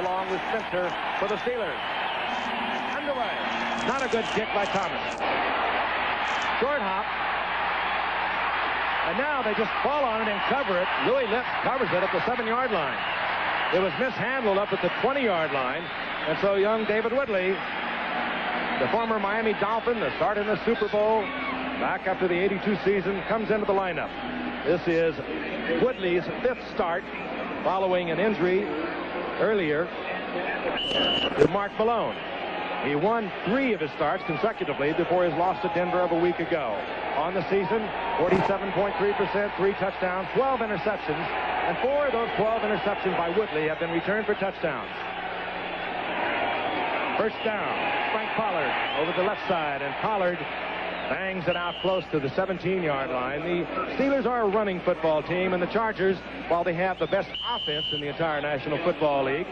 along with Spencer for the Steelers. Underway. Not a good kick by Thomas. Short hop. And now they just fall on it and cover it. Louis Lips covers it at the 7-yard line. It was mishandled up at the 20-yard line. And so young David Woodley, the former Miami Dolphin, the start in the Super Bowl, back after the '82 season, comes into the lineup. This is Woodley's 5th start following an injury earlier to Mark Malone. He won 3 of his starts consecutively before his loss to Denver of a week ago. On the season, 47.3%, 3 touchdowns, 12 interceptions, and 4 of those 12 interceptions by Woodley have been returned for touchdowns. First down, Frank Pollard over the left side, and Pollard bangs it out close to the 17-yard line. The Steelers are a running football team, and the Chargers, while they have the best offense in the entire National Football League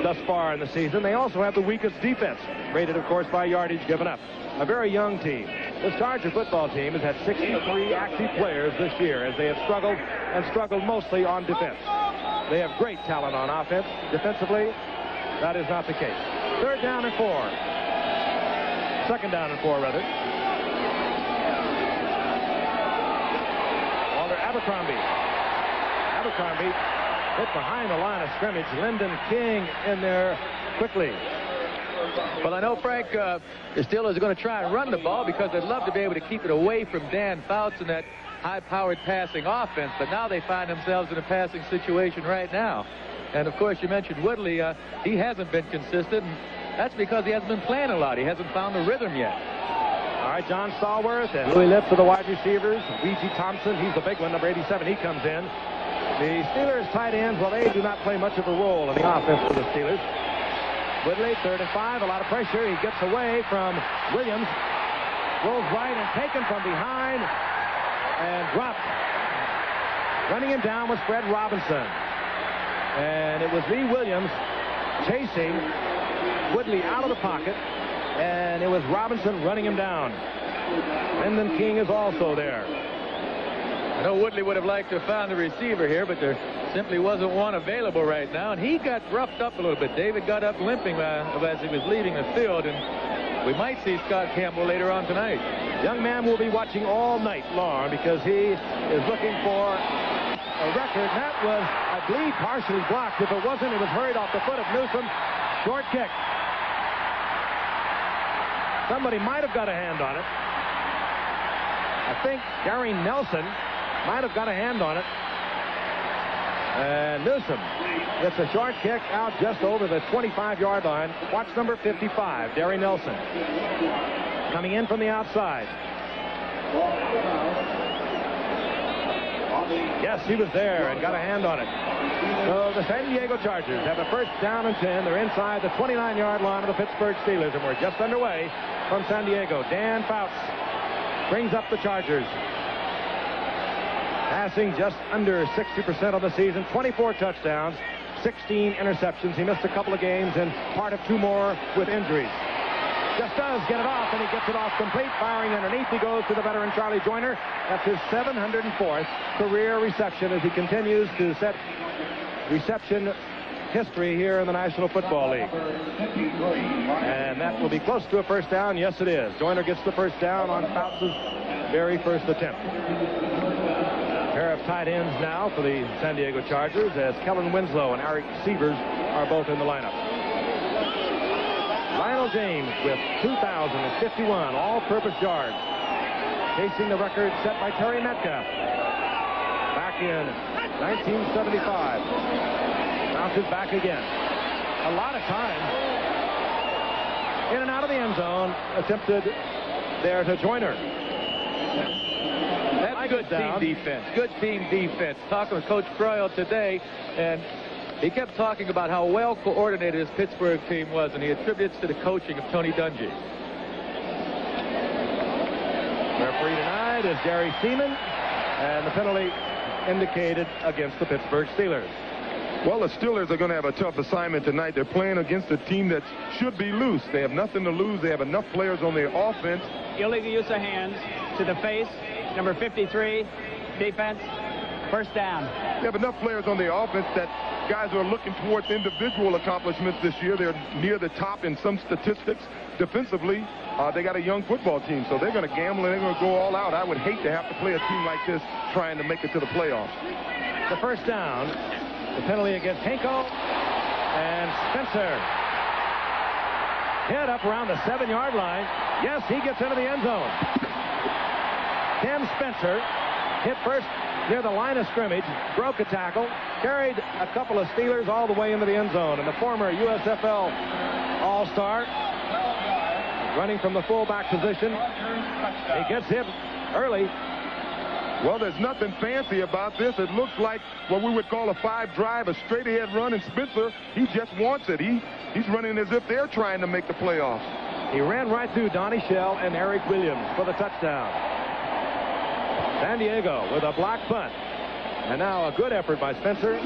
thus far in the season, they also have the weakest defense, rated, of course, by yardage given up. A very young team. This Charger football team has had 63 active players this year as they have struggled mostly on defense. They have great talent on offense. Defensively, that is not the case. 3rd down and 4. 2nd down and 4, rather. Walter Abercrombie hit behind the line of scrimmage. Lyndon King in there quickly. Well, I know, Frank, the Steelers are going to try and run the ball because they'd love to be able to keep it away from Dan Fouts and that high-powered passing offense, but now they find themselves in a passing situation right now. And, of course, you mentioned Woodley. He hasn't been consistent, and that's because he hasn't been playing a lot. He hasn't found the rhythm yet. All right, John Stallworth and Louis Lips are the wide receivers. Weegie Thompson, he's the big one, number 87. He comes in. The Steelers tight ends, well, they do not play much of a role in the offense for the Steelers. Woodley, 3rd and 5, a lot of pressure. He gets away from Williams. Rolls right and taken from behind and dropped. Running him down was Fred Robinson. And it was Lee Williams chasing Woodley out of the pocket, and it was Robinson running him down. Lyndon King is also there. I know Woodley would have liked to have found the receiver here, but there simply wasn't one available right now, and he got roughed up a little bit. David got up limping as he was leaving the field, and we might see Scott Campbell later on tonight. Young man will be watching all night long because he is looking for a record. That was, I believe, partially blocked. If it wasn't, it was hurried off the foot of Newsom. Short kick. Somebody might have got a hand on it. I think Gary Nelson might have got a hand on it. And Newsom gets a short kick out just over the 25-yard line. Watch number 55, Gary Nelson, coming in from the outside. Yes, he was there and got a hand on it. So the San Diego Chargers have a 1st down and 10. They're inside the 29-yard line of the Pittsburgh Steelers, and we're just underway from San Diego. Dan Fouts brings up the Chargers. Passing just under 60% on the season, 24 touchdowns, 16 interceptions. He missed a couple of games and part of 2 more with injuries. Just does get it off, and he gets it off complete. Firing underneath, he goes to the veteran Charlie Joyner. That's his 704th career reception as he continues to set reception history here in the National Football League. And that will be close to a 1st down. Yes, it is. Joyner gets the 1st down on Fouts' very first attempt. Pair of tight ends now for the San Diego Chargers as Kellen Winslow and Eric Sievers are both in the lineup. Lionel James with 2,051 all-purpose yards, chasing the record set by Terry Metcalf back in 1975. Bounces back again. A lot of time in and out of the end zone attempted there to Joyner. That's good team defense. Good team defense. Talking with Coach Croyle today, and he kept talking about how well coordinated his Pittsburgh team was, and he attributes to the coaching of Tony Dungy. Referee tonight is Gary Seaman, and the penalty indicated against the Pittsburgh Steelers. Well, the Steelers are going to have a tough assignment tonight. They're playing against a team that should be loose. They have nothing to lose. They have enough players on their offense. Illegal use of hands to the face, number 53, defense. First down. They have enough players on the offense that guys are looking towards individual accomplishments this year. They're near the top in some statistics. Defensively, they got a young football team, so they're going to gamble and they're going to go all out. I would hate to have to play a team like this trying to make it to the playoffs. The first down, the penalty against Hinko, and Spencer hit up around the 7-yard line. Yes, he gets into the end zone. Tim Spencer hit first near the line of scrimmage, broke a tackle, carried a couple of Steelers all the way into the end zone. And the former USFL All-Star, running from the fullback position, he gets hit early. Well, there's nothing fancy about this. It looks like what we would call a 5-drive, a straight-ahead run, and Spencer, he just wants it. He's running as if they're trying to make the playoffs. He ran right through Donnie Shell and Eric Williams for the touchdown. San Diego with a block punt. And now a good effort by Spencer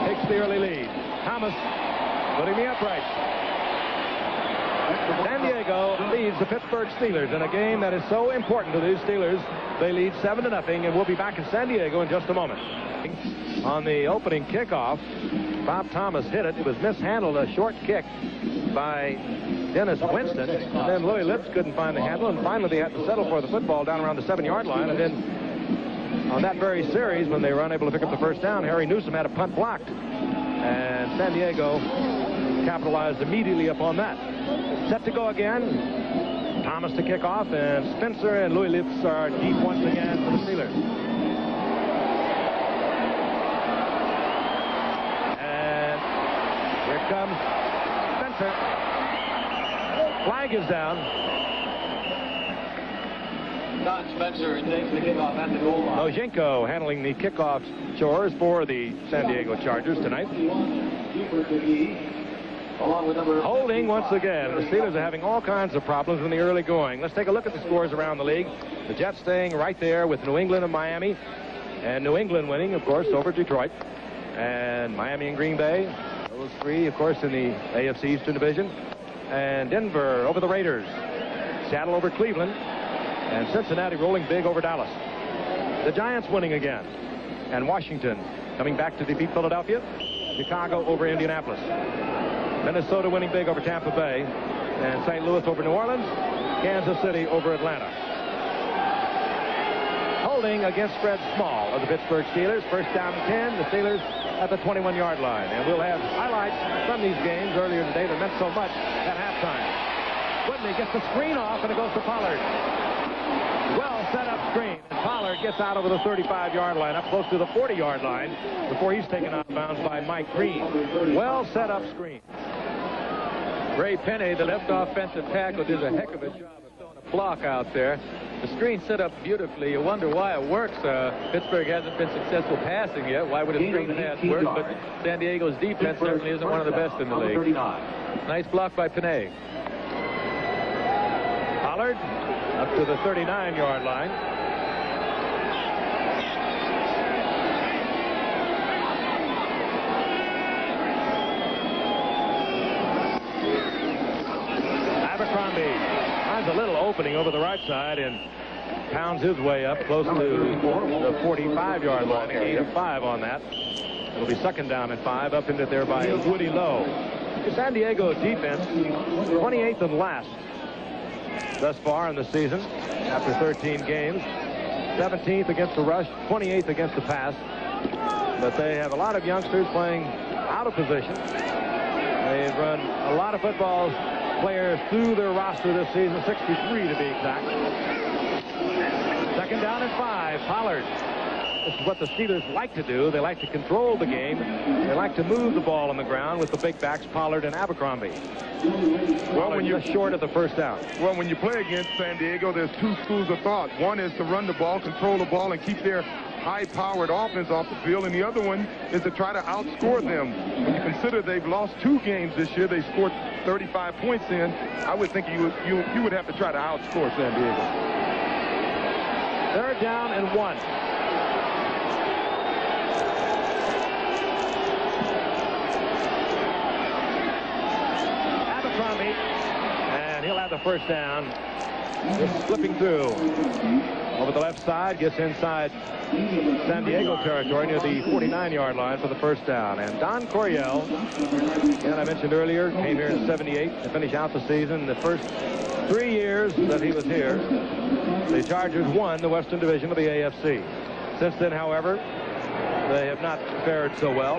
takes the early lead. Thomas putting the upright. San Diego leads the Pittsburgh Steelers in a game that is so important to these Steelers. They lead 7-0, and we'll be back in San Diego in just a moment. On the opening kickoff, Bob Thomas hit it. It was mishandled, a short kick by Dennis Winston. And then Louis Lips couldn't find the handle, and finally they had to settle for the football down around the 7-yard line. And then on that very series, when they were unable to pick up the first down, Harry Newsom had a punt blocked. And San Diego capitalized immediately upon that. Set to go again. Thomas to kick off, and Spencer and Louis Lips are deep once again for the Steelers. And here comes Spencer. Flag is down. Don Spencer takes the kickoff at the goal line. Mojinko handling the kickoff chores for the San Diego Chargers tonight. Holding once again. The Steelers are having all kinds of problems in the early going. Let's take a look at the scores around the league. The Jets staying right there with New England and Miami. And New England winning, of course, over Detroit. And Miami and Green Bay. Those three, of course, in the AFC Eastern Division. And Denver over the Raiders. Seattle over Cleveland. And Cincinnati rolling big over Dallas. The Giants winning again. And Washington coming back to defeat Philadelphia. Chicago over Indianapolis. Minnesota winning big over Tampa Bay. And St. Louis over New Orleans. Kansas City over Atlanta. Holding against Fred Small of the Pittsburgh Steelers. First down and 10. The Steelers at the 21-yard line. And we'll have highlights from these games earlier today that meant so much at halftime. Whitney gets the screen off, and it goes to Pollard. Well set up screen. And Pollard gets out over the 35-yard line, up close to the 40-yard line, before he's taken out of bounds by Mike Green. Well set up screen. Ray Penny, the left offensive tackle, did a heck of a job of throwing a block out there. The screen set up beautifully. You wonder why it works. Pittsburgh hasn't been successful passing yet. Why would a screen pass work? But San Diego's defense certainly isn't one of the best in the league. Nice block by Penny. Pollard up to the 39-yard line. Abercrombie finds a little opening over the right side and pounds his way up close to the 45-yard line. A gain of 5 on that. It'll be second down and 5 up into there by Woody Lowe. The San Diego defense, 28th and last thus far in the season after 13 games. 17th against the rush, 28th against the pass. But they have a lot of youngsters playing out of position. They've run a lot of football players through their roster this season, 63 to be exact. Second down and 5. Pollard. This is what the Steelers like to do. They like to control the game. They like to move the ball on the ground with the big backs, Pollard and Abercrombie. Well, when you're short of the first down. Well, when you play against San Diego, there's two schools of thought. One is to run the ball, control the ball, and keep their high-powered offense off the field. And the other one is to try to outscore them. When you consider they've lost 2 games this year, they scored 35 points in. I would think you would have to try to outscore San Diego. Third down and 1. And he'll have the first down. Just slipping through. over the left side, gets inside San Diego territory near the 49-yard line for the first down. And Don Coryell, again, I mentioned earlier, came here in '78 to finish out the season. The first 3 years that he was here, the Chargers won the Western Division of the AFC. Since then, however, they have not fared so well.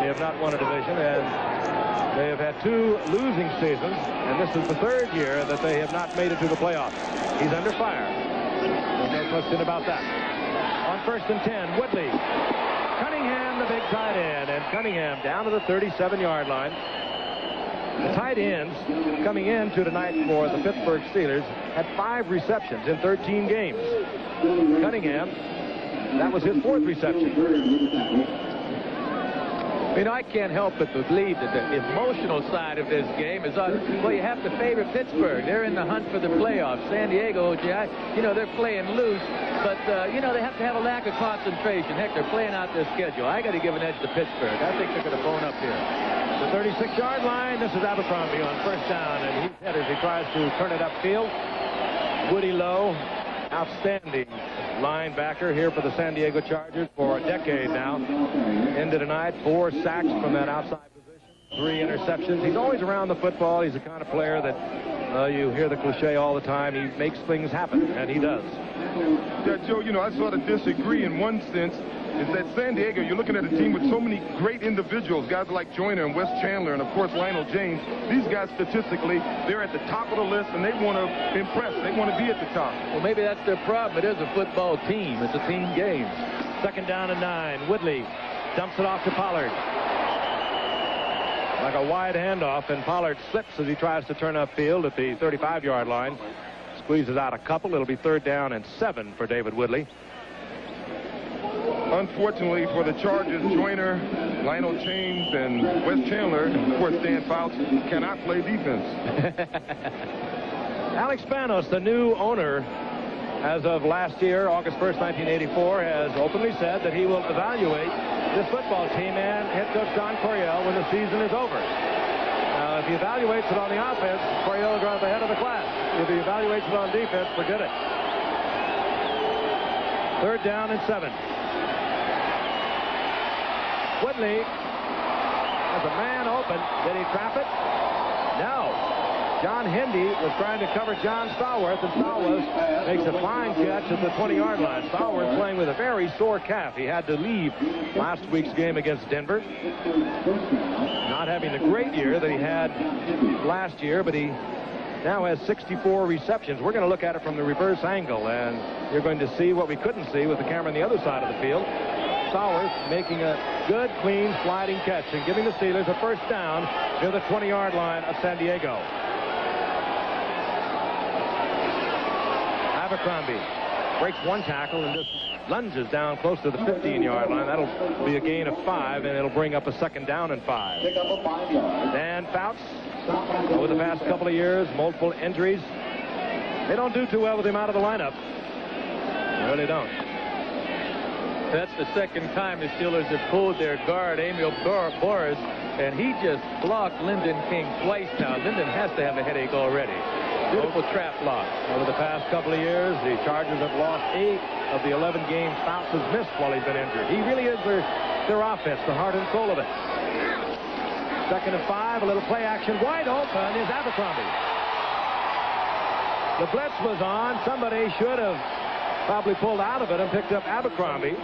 They have not won a division, and they have had 2 losing seasons, and this is the 3rd year that they have not made it to the playoffs. He's under fire. There's no question about that. On 1st and 10, Woodley. Cunningham, the big tight end, and Cunningham down to the 37-yard line. The tight ends coming into tonight for the Pittsburgh Steelers had 5 receptions in 13 games. Cunningham, that was his 4th reception. You know, I can't help but believe that the emotional side of this game is on. Well, you have to favor Pittsburgh. They're in the hunt for the playoffs. San Diego, you know, they're playing loose, but, you know, they have to have a lack of concentration. Heck, they're playing out their schedule. I got to give an edge to Pittsburgh. I think they're going to bone up here. The 36-yard line. This is Abercrombie on first down, and he's headed as he tries to turn it upfield. Woody Lowe, outstanding linebacker here for the San Diego Chargers for a decade now. Ended tonight, 4 sacks from that outside position, 3 interceptions. He's always around the football. He's the kind of player that you hear the cliche all the time. He makes things happen, and he does. Yeah, Joe, you know, I sort of disagree in one sense. Is that San Diego, you're looking at a team with so many great individuals, guys like Joyner and Wes Chandler and, of course, Lionel James. These guys, statistically, they're at the top of the list, and they want to impress. They want to be at the top. Well, maybe that's their problem. It is a football team. It's a team game. 2nd down and 9. Woodley dumps it off to Pollard. Like a wide handoff, and Pollard slips as he tries to turn upfield at the 35-yard line. Squeezes out a couple. It'll be 3rd down and 7 for David Woodley. Unfortunately for the Chargers, Joyner, Lionel James, and Wes Chandler, and of course Dan Fouts, cannot play defense. Alex Spanos, the new owner, as of last year, August 1st, 1984, has openly said that he will evaluate this football team and head coach Don Coryell when the season is over. Now, if he evaluates it on the offense, Coryell will go at the head of the class. If he evaluates it on defense, forget it. 3rd down and 7. Woodley has a man open. Did he trap it? No. John Hendy was trying to cover John Stallworth, and Stallworth makes a fine catch at the 20-yard line. Stallworth playing with a very sore calf. He had to leave last week's game against Denver. Not having the great year that he had last year, but he now has 64 receptions. We're going to look at it from the reverse angle, and you're going to see what we couldn't see with the camera on the other side of the field. Stallworth making a good, clean, sliding catch and giving the Steelers a first down near the 20-yard line of San Diego. Abercrombie breaks 1 tackle and just lunges down close to the 15-yard line. That'll be a gain of 5, and it'll bring up a 2nd down and 5. Dan Fouts, over the past couple of years, multiple injuries. They don't do too well with him out of the lineup. They really don't. That's the 2nd time the Steelers have pulled their guard, Emil Boris, and he just blocked Lyndon King twice now. Lyndon has to have a headache already. Beautiful trap block. Over the past couple of years, the Chargers have lost 8 of the 11 games Fouts has missed while he's been injured. He really is their offense, the heart and soul of it. 2nd and 5, a little play action. Wide open is Abercrombie. The blitz was on. Somebody should have probably pulled out of it and picked up Abercrombie,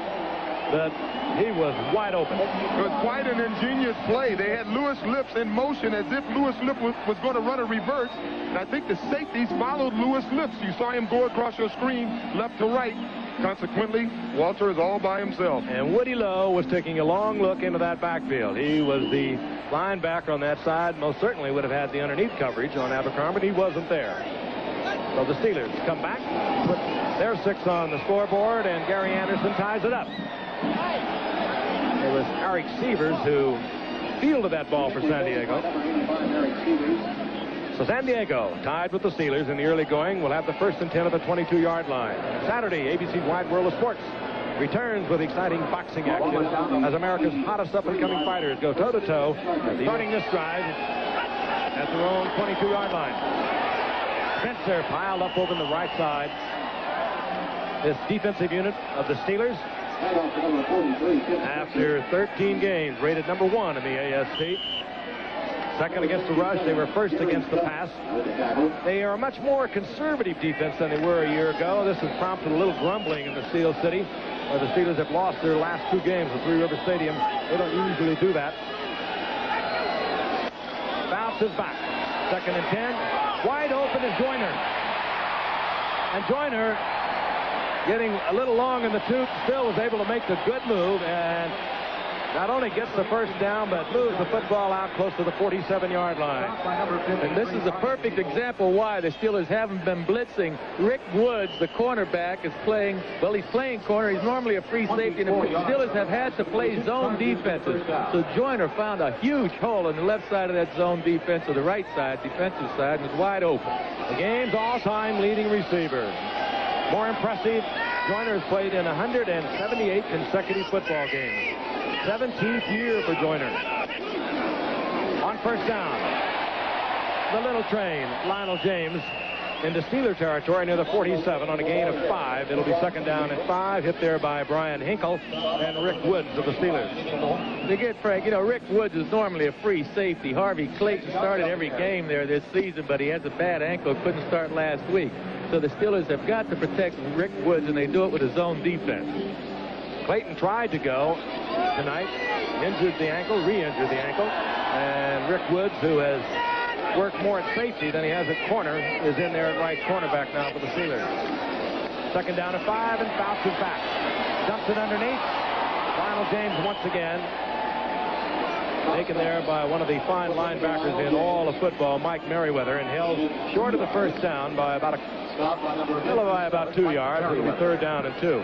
but he was wide open. It was quite an ingenious play. They had Louis Lips in motion as if Louis Lips was going to run a reverse, and I think the safeties followed Louis Lips. You saw him go across your screen left to right. Consequently, Walter is all by himself. And Woody Lowe was taking a long look into that backfield. He was the linebacker on that side. Most certainly would have had the underneath coverage on Abercrombie. He wasn't there. So the Steelers come back, put their 6 on the scoreboard, and Gary Anderson ties it up. It was Eric Sievers who fielded that ball for San Diego. So San Diego tied with the Steelers in the early going. Will have the 1st and 10 of the 22-yard line. Saturday, ABC's Wide World of Sports returns with exciting boxing action as America's hottest up-and-coming fighters go toe-to-toe, starting this drive at their own 22-yard line. Spencer piled up over on the right side. this defensive unit of the Steelers. After 13 games, rated number 1 in the AFC. Second against the rush. They were first against the pass. They are a much more conservative defense than they were a year ago. This has prompted a little grumbling in the Steel City, where the Steelers have lost their last 2 games at Three River Stadium. They don't usually do that. Bounces back. Second and 10. Wide open is Joyner. And Joyner, getting a little long in the tooth, still was able to make the good move and not only gets the first down, but moves the football out close to the 47-yard line. And this is a perfect example why the Steelers haven't been blitzing. Rick Woods, the cornerback, is playing, well, he's playing corner. He's normally a free safety, and the Steelers have had to play zone defenses. So Joyner found a huge hole on the left side of that zone defense, or the right side, defensive side, and was wide open. The game's all-time leading receiver. More impressive, Joyner has played in 178 consecutive football games. 17th year for Joyner. On first down, the little train, Lionel James, into Steeler territory near the 47 on a gain of 5. It'll be second down and 5, hit there by Brian Hinkle and Rick Woods of the Steelers. They get Frank, you know, Rick Woods is normally a free safety. Harvey Clayton started every game there this season, but he has a bad ankle, couldn't start last week. So the Steelers have got to protect Rick Woods, and they do it with a zone defense. Clayton tried to go tonight, injured the ankle, re-injured the ankle, and Rick Woods, who has worked more at safety than he has at corner, is in there at right cornerback now for the Steelers. Second down and 5, and bounces back. Dumps it underneath. Lionel James once again taken there by one of the fine linebackers in all of football, Mike Merriweather, and held short of the first down by about 2 yards. It'll be third down and 2.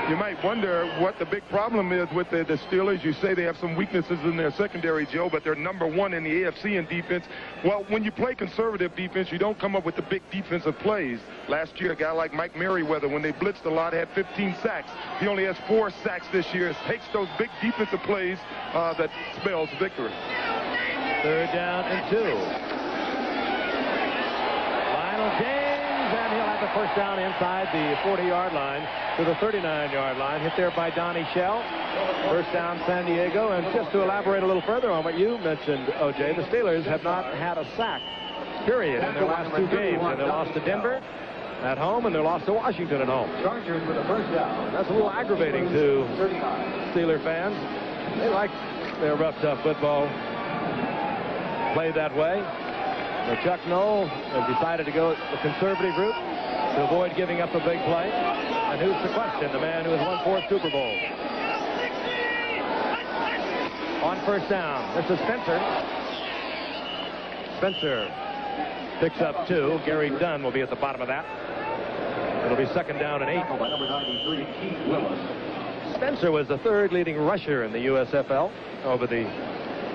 You might wonder what the big problem is with the Steelers. You say they have some weaknesses in their secondary, Joe, but they're number 1 in the AFC in defense. Well, when you play conservative defense, you don't come up with the big defensive plays. Last year, a guy like Mike Merriweather, when they blitzed a lot, had 15 sacks. He only has 4 sacks this year. It takes those big defensive plays that spells victory. Third down and 2. Lionel James, and he'll have the first down inside the 40-yard line to the 39-yard line, hit there by Donnie Shell. First down, San Diego. And just to elaborate a little further on what you mentioned, O.J., the Steelers have not had a sack, period, in their last 2 games. And they lost to Denver at home, and they lost to Washington at home. That's a little aggravating to Steeler fans. They like their rough, tough football played that way. But Chuck Noll has decided to go the conservative route to avoid giving up a big play. And who's the question? The man who has won 4 Super Bowls. On first down, this is Spencer. Spencer picks up 2. Gary Dunn will be at the bottom of that. It'll be second down and 8. Spencer was the 3rd leading rusher in the USFL over the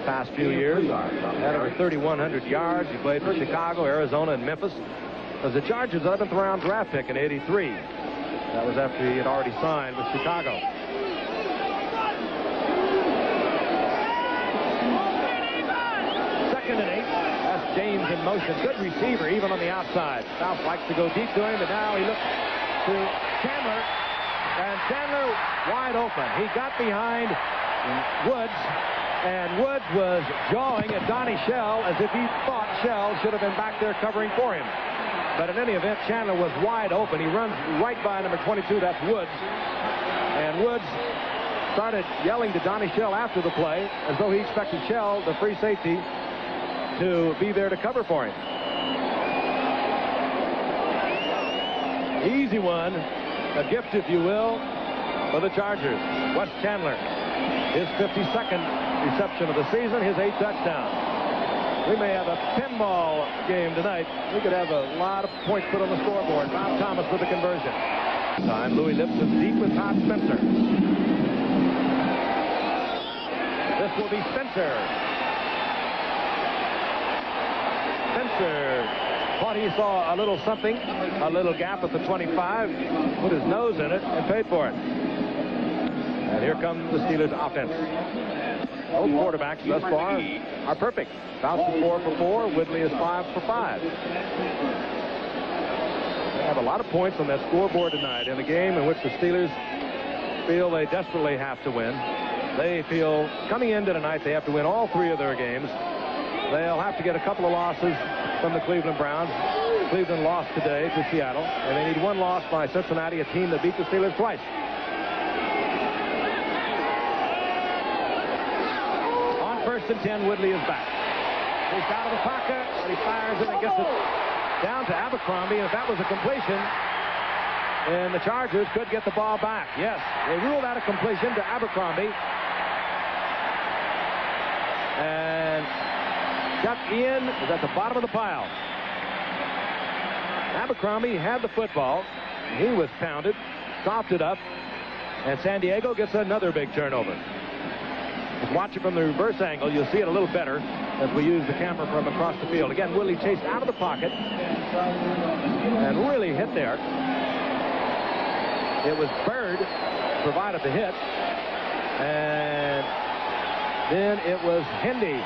past few years. Had over 3,100 yards. He played for Chicago, Arizona, and Memphis. Was the Chargers' 11th round draft pick in '83. That was after he had already signed with Chicago. Second and 8. That's James in motion. Good receiver, even on the outside. South likes to go deep to him, but now he looks to Chandler. And Chandler wide open. He got behind Woods, and Woods was jawing at Donnie Shell as if he thought Shell should have been back there covering for him. But in any event, Chandler was wide open. He runs right by number 22. That's Woods. And Woods started yelling to Donnie Shell after the play as though he expected Shell, the free safety, to be there to cover for him. Easy one. A gift, if you will, for the Chargers. Wes Chandler, his 52nd reception of the season, his 8th touchdown. We may have a pinball game tonight. We could have a lot of points put on the scoreboard. Bob Thomas with the conversion. Time, Louis Lipson deep with Todd Spencer. This will be Spencer. Spencer thought he saw a little something, a little gap at the 25, put his nose in it, and paid for it. And here comes the Steelers offense. Both quarterbacks thus far are perfect. Fauci 4 for 4. Whitley is 5 for 5. have a lot of points on that scoreboard tonight in a game in which the Steelers feel they desperately have to win. They feel coming into tonight they have to win all 3 of their games. They'll have to get a couple of losses from the Cleveland Browns. Cleveland lost today to Seattle, and they need 1 loss by Cincinnati, a team that beat the Steelers twice. On 1st and 10, Woodley is back. He's out of the pocket, and he fires it and gets it down to Abercrombie. And if that was a completion, and the Chargers could get the ball back. Yes, they ruled out a completion to Abercrombie. And Chuck Ian is at the bottom of the pile. Abercrombie had the football. He was pounded, coughed it up, and San Diego gets another big turnover. Just watch it from the reverse angle. You'll see it a little better as we use the camera from across the field. Again, Woodley chased out of the pocket and really hit there. It was Bird who provided the hit, and then it was Hendy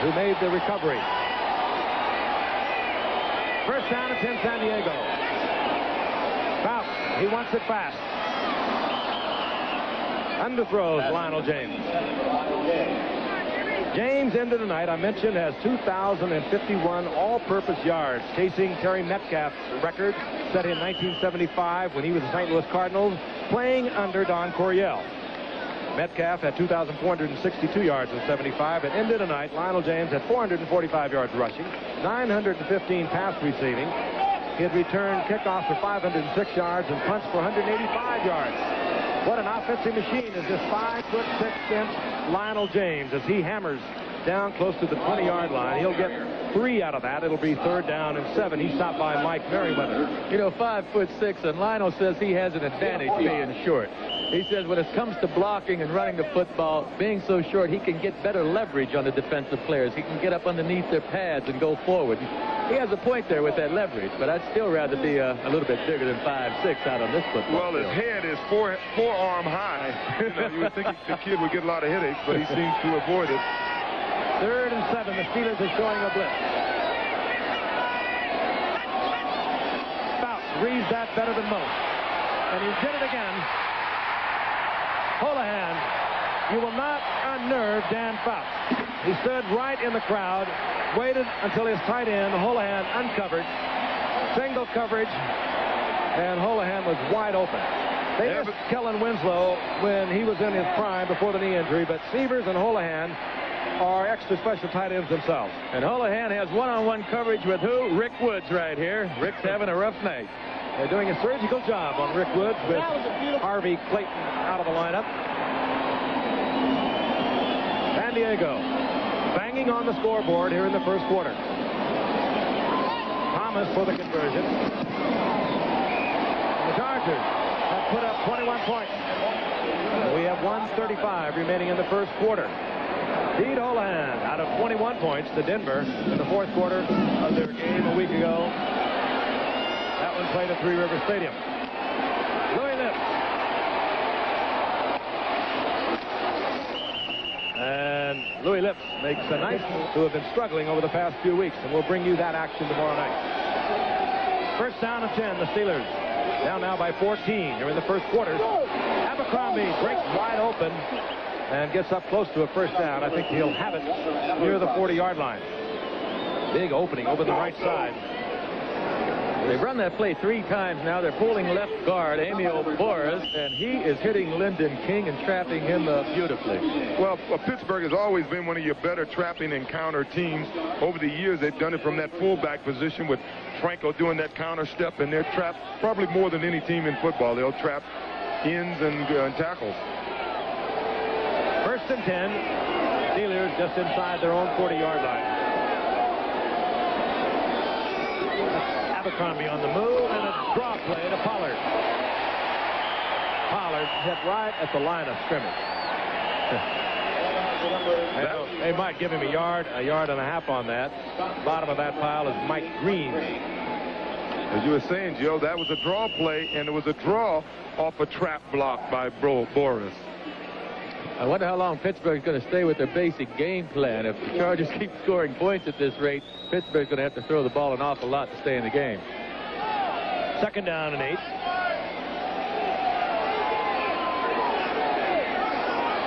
who made the recovery. First down and 10, San Diego. Fouts, he wants it fast. Underthrows Lionel James. James ended tonight, I mentioned, has 2,051 all-purpose yards, chasing Terry Metcalf's record set in 1975 when he was the St. Louis Cardinals, playing under Don Coryell. Metcalf had 2,462 yards in 75, and ended tonight. Lionel James had 445 yards rushing, 915 pass receiving. He had returned kickoffs for 506 yards and punts for 185 yards. What an offensive machine is this 5'6" Lionel James as he hammers down close to the 20-yard line. He'll get 3 out of that. It'll be 3rd down and 7. He stopped by Mike Merriweather. You know, 5'6", and Lionel says he has an advantage being short. He says when it comes to blocking and running the football, being so short, he can get better leverage on the defensive players. He can get up underneath their pads and go forward. He has a point there with that leverage, but I'd still rather be a little bit bigger than 5'6" out on this football field. His head is forearm high. You would think the kid would get a lot of headaches, but he seems to avoid it. 3rd and 7. The Steelers are showing a blitz. Fouts reads that better than most. And he did it again. Holohan, you will not unnerve Dan Fouts. He stood right in the crowd, waited until his tight end, Holohan, uncovered. Single coverage, and Holohan was wide open. They missed Kellen Winslow when he was in his prime before the knee injury, but Severs and Holohan are extra special tight ends themselves. And Holohan has one-on-one coverage with who? Rick Woods right here. Rick's having a rough night. They're doing a surgical job on Rick Woods with Harvey Clayton out of the lineup. San Diego banging on the scoreboard here in the first quarter. Thomas for the conversion. The Chargers have put up 21 points. We have 1:35 remaining in the first quarter. Pete Holohan out of 21 points to Denver in the 4th quarter of their game a week ago. That one played at Three River Stadium. Louis Lips. And Louis Lips makes a nice who have been struggling over the past few weeks, and we'll bring you that action tomorrow night. First down and 10, the Steelers. Down now by 14. They're in the first quarter. Abercrombie breaks wide open and gets up close to a first down. I think he'll have it near the 40-yard line. Big opening over the right side. They've run that play 3 times now. They're pulling left guard Emil Boris, and he is hitting Lyndon King and trapping him beautifully. Well, Pittsburgh has always been one of your better trapping and counter teams. Over the years, they've done it from that fullback position with Franco doing that counter step, and they're trapped probably more than any team in football. They'll trap ends and tackles. First and 10. Steelers just inside their own 40-yard line. Abercrombie on the move, and a draw play to Pollard. Pollard hit right at the line of scrimmage. They might give him a yard and a half on that. Bottom of that pile is Mike Green. As you were saying, Joe, that was a draw play, and it was a draw off a trap block by Boris. I wonder how long Pittsburgh's going to stay with their basic game plan. If the Chargers keep scoring points at this rate, Pittsburgh's going to have to throw the ball an awful lot to stay in the game. Second down and 8.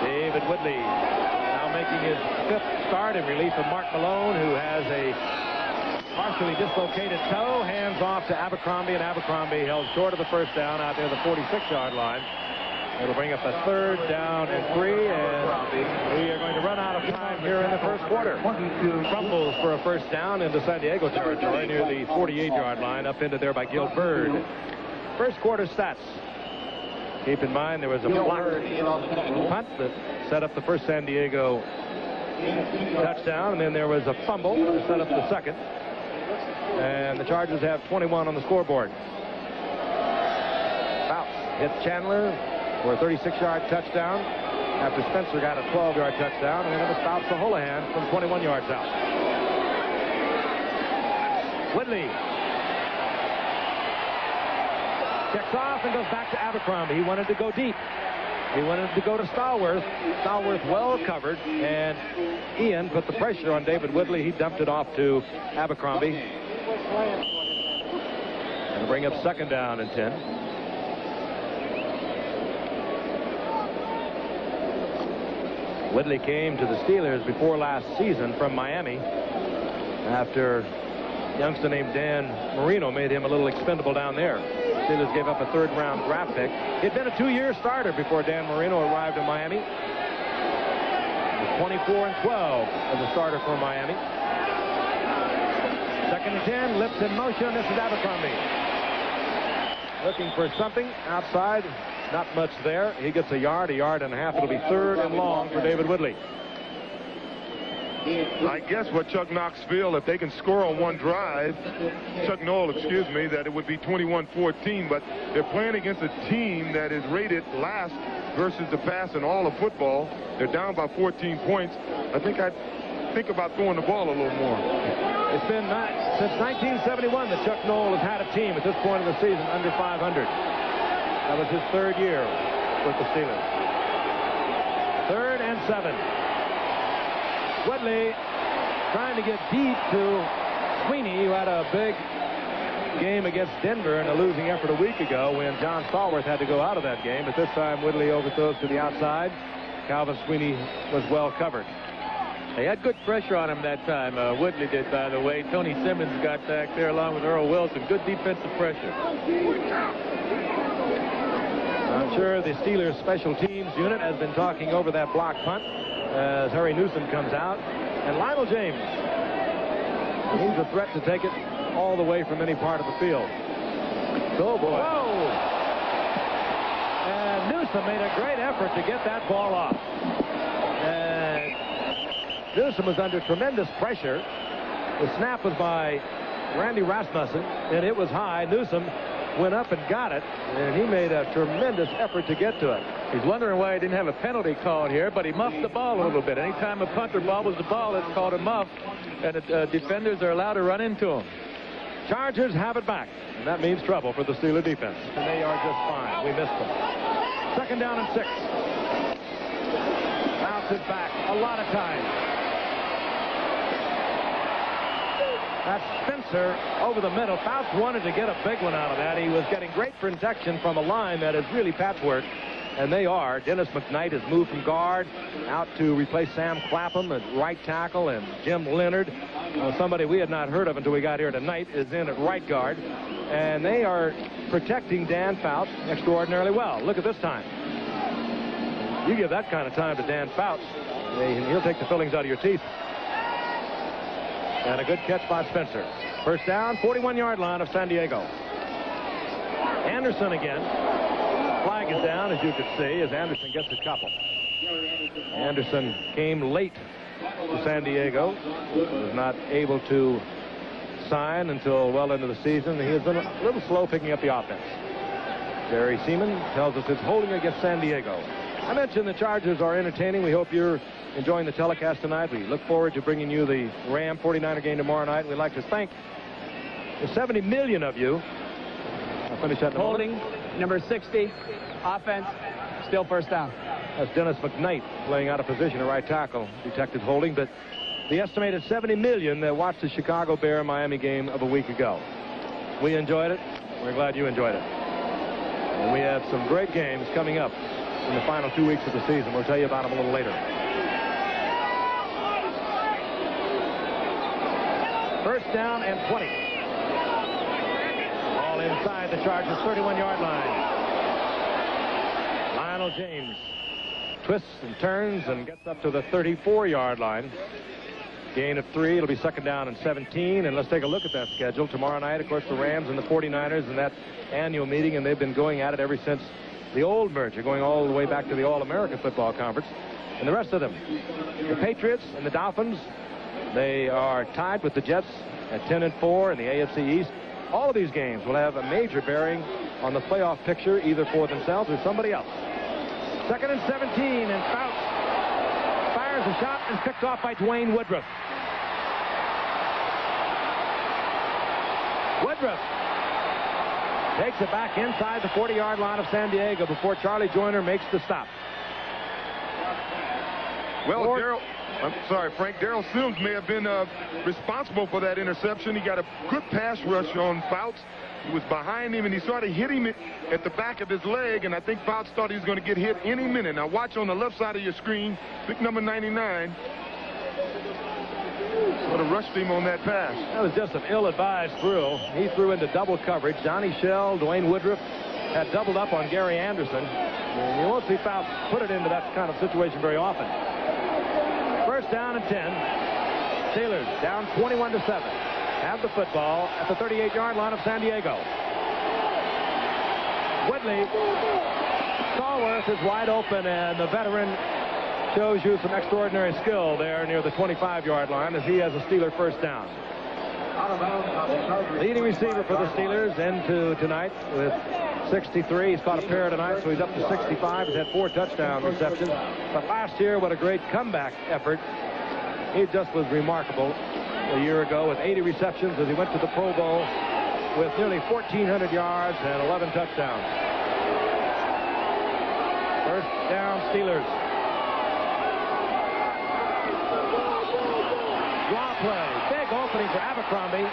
David Woodley now making his 5th start in relief of Mark Malone, who has a partially dislocated toe. Hands off to Abercrombie, and Abercrombie held short of the first down out near the 46-yard line. It'll bring up a 3rd down and 3, and we are going to run out of time here in the first quarter. Crumbles for a first down into San Diego territory near the 48-yard line, up into there by Gil Bird. First quarter stats. Keep in mind there was a blocked punt that set up the first San Diego touchdown, and then there was a fumble that set up the second. And the Chargers have 21 on the scoreboard. Fouts hit Chandler for a 36-yard touchdown after Spencer got a 12-yard touchdown, and then it was Fouts to Holohan from 21 yards out. Woodley checks off and goes back to Abercrombie. He wanted to go deep. He wanted to go to Stallworth. Stallworth well covered, and Ian put the pressure on David Woodley. He dumped it off to Abercrombie. And bring up 2nd down and 10. Woodley came to the Steelers before last season from Miami after a youngster named Dan Marino made him a little expendable down there. Steelers gave up a 3rd-round draft pick. He'd been a 2-year starter before Dan Marino arrived in Miami. 24 and 12 as a starter for Miami. 2nd and 10, Lips in motion. This is Abercrombie looking for something outside. Not much there. He gets a yard and a half. It'll be 3rd and long for David Woodley. I guess what Chuck Knox feel, if they can score on one drive, Chuck Noll, excuse me, that it would be 21-14, but they're playing against a team that is rated last versus the pass in all of football. They're down by 14 points. I think I'd think about throwing the ball a little more. It's been since 1971 that Chuck Noll has had a team at this point in the season under 500. That was his 3rd year with the Steelers. 3rd and 7. Woodley trying to get deep to Sweeney, who had a big game against Denver in a losing effort a week ago when John Stallworth had to go out of that game. But this time Woodley overthrows to the outside. Calvin Sweeney was well covered. They had good pressure on him that time. Woodley did, by the way. Tony Simmons got back there along with Earl Wilson. Good defensive pressure. I'm sure the Steelers special teams unit has been talking over that block punt as Harry Newsom comes out. And Lionel James, he's a threat to take it all the way from any part of the field. Go, boy. Whoa! And Newsom made a great effort to get that ball off. And Newsom was under tremendous pressure. The snap was by Randy Rasmussen, and it was high. Newsom went up and got it, and he made a tremendous effort to get to it. He's wondering why he didn't have a penalty called here, but he muffed the ball a little bit. Anytime a punter bobbles the ball, it's called a muff, and the defenders are allowed to run into him. Chargers have it back, and that means trouble for the Steeler defense. And they are just fine. We missed them. 2nd down and 6. Bounces back a lot of time. That's Spencer over the middle. Fouts wanted to get a big one out of that. He was getting great protection from a line that is really patchwork, and they are. Dennis McKnight has moved from guard out to replace Sam Clapham at right tackle, and Jim Leonard, somebody we had not heard of until we got here tonight, is in at right guard. And they are protecting Dan Fouts extraordinarily well. Look at this time. You give that kind of time to Dan Fouts, he'll take the fillings out of your teeth. And a good catch by Spencer. First down, 41-yard line of San Diego. Anderson again. Flag is down, as you can see, as Anderson gets a couple. Anderson came late to San Diego. Was not able to sign until well into the season. He has been a little slow picking up the offense. Jerry Seaman tells us it's holding against San Diego. I mentioned the Chargers are entertaining. We hope you're enjoying the telecast tonight. We look forward to bringing you the Ram 49er game tomorrow night. We'd like to thank the 70 million of you. I'll finish that in a moment. Holding, number 60, offense, still first down. That's Dennis McKnight playing out of position at right tackle. Detected holding, but the estimated 70 million that watched the Chicago Bear-Miami game of a week ago. We enjoyed it. We're glad you enjoyed it. And we have some great games coming up in the final 2 weeks of the season. We'll tell you about them a little later. First down and 20. All inside the Chargers' 31-yard line. Lionel James twists and turns and gets up to the 34-yard line. Gain of 3. It'll be second down and 17. And let's take a look at that schedule. Tomorrow night, of course, the Rams and the 49ers in that annual meeting, and they've been going at it ever since the old merger, going all the way back to the All-American Football Conference. And the rest of them, the Patriots and the Dolphins, they are tied with the Jets at 10-4 in the AFC East. All of these games will have a major bearing on the playoff picture, either for themselves or somebody else. Second and 17, and Fouts fires a shot and picked off by Dwayne Woodruff. Woodruff takes it back inside the 40-yard line of San Diego before Charlie Joyner makes the stop. Well, I'm sorry, Frank. Darrell Sims may have been responsible for that interception. He got a good pass rush on Fouts. He was behind him, and he sort of hit him at the back of his leg, and I think Fouts thought he was going to get hit any minute. Now watch on the left side of your screen, pick number 99. Sort of rushed him on that pass. That was just an ill-advised throw. He threw into double coverage. Johnny Shell, Dwayne Woodruff had doubled up on Gary Anderson. And you won't see Fouts put it into that kind of situation very often. First down and 10. Steelers down 21-7. Have the football at the 38-yard line of San Diego. Woodley, Stallworth is wide open, and the veteran shows you some extraordinary skill there near the 25-yard line as he has a Steeler first down. Leading receiver for the Steelers into tonight with 63. He's caught a pair tonight, so he's up to 65. He's had 4 touchdown receptions. But last year, what a great comeback effort. He just was remarkable a year ago with 80 receptions as he went to the Pro Bowl with nearly 1,400 yards and 11 touchdowns. First down, Steelers. Draw play. Big opening for Abercrombie.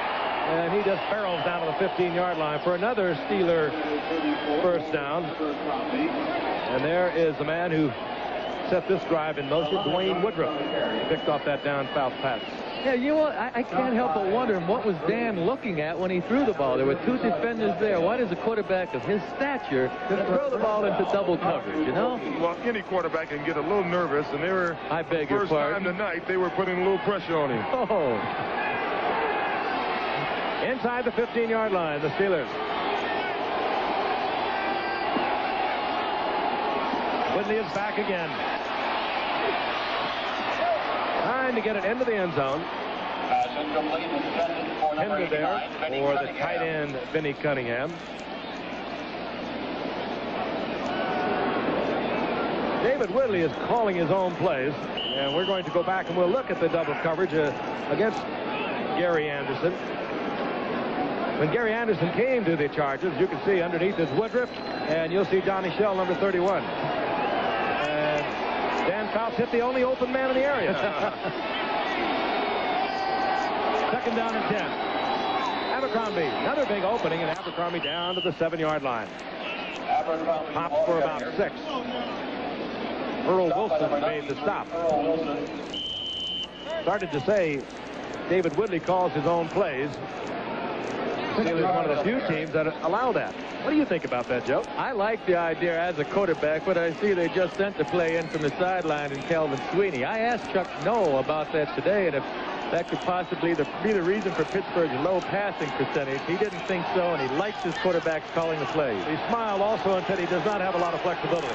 And he just barrels down to the 15-yard line for another Steeler first down. And there is the man who set this drive in motion, Dwayne Woodruff. He picked off that downfield pass. Yeah, you know, I can't help but wonder what was Dan looking at when he threw the ball. There were 2 defenders there. Why does a quarterback of his stature throw the ball into double coverage, you know? Well, any quarterback can get a little nervous, and they were, I beg your pardon, first time tonight, they were putting a little pressure on him. Oh. Inside the 15-yard line, the Steelers. Woodley is back again. Trying to get it into the end zone. Hinder there for the tight end, Vinnie Cunningham. David Woodley is calling his own plays, and we're going to go back and we'll look at the double coverage against Gary Anderson. When Gary Anderson came to the Chargers, you can see underneath is Woodruff, and you'll see Johnny Shell, number 31. And Dan Fouts hit the only open man in the area. Second down and 10. Abercrombie, another big opening, and Abercrombie down to the 7-yard line. Pops for about 6. Earl Wilson made the stop. Started to say David Woodley calls his own plays. Steelers one of the few teams that allow that. What do you think about that, Joe? I like the idea as a quarterback, but I see they just sent the play in from the sideline in Calvin Sweeney. I asked Chuck Noll about that today, and if that could possibly be the reason for Pittsburgh's low passing percentage. He didn't think so, and he likes his quarterbacks calling the plays. He smiled also and said he does not have a lot of flexibility.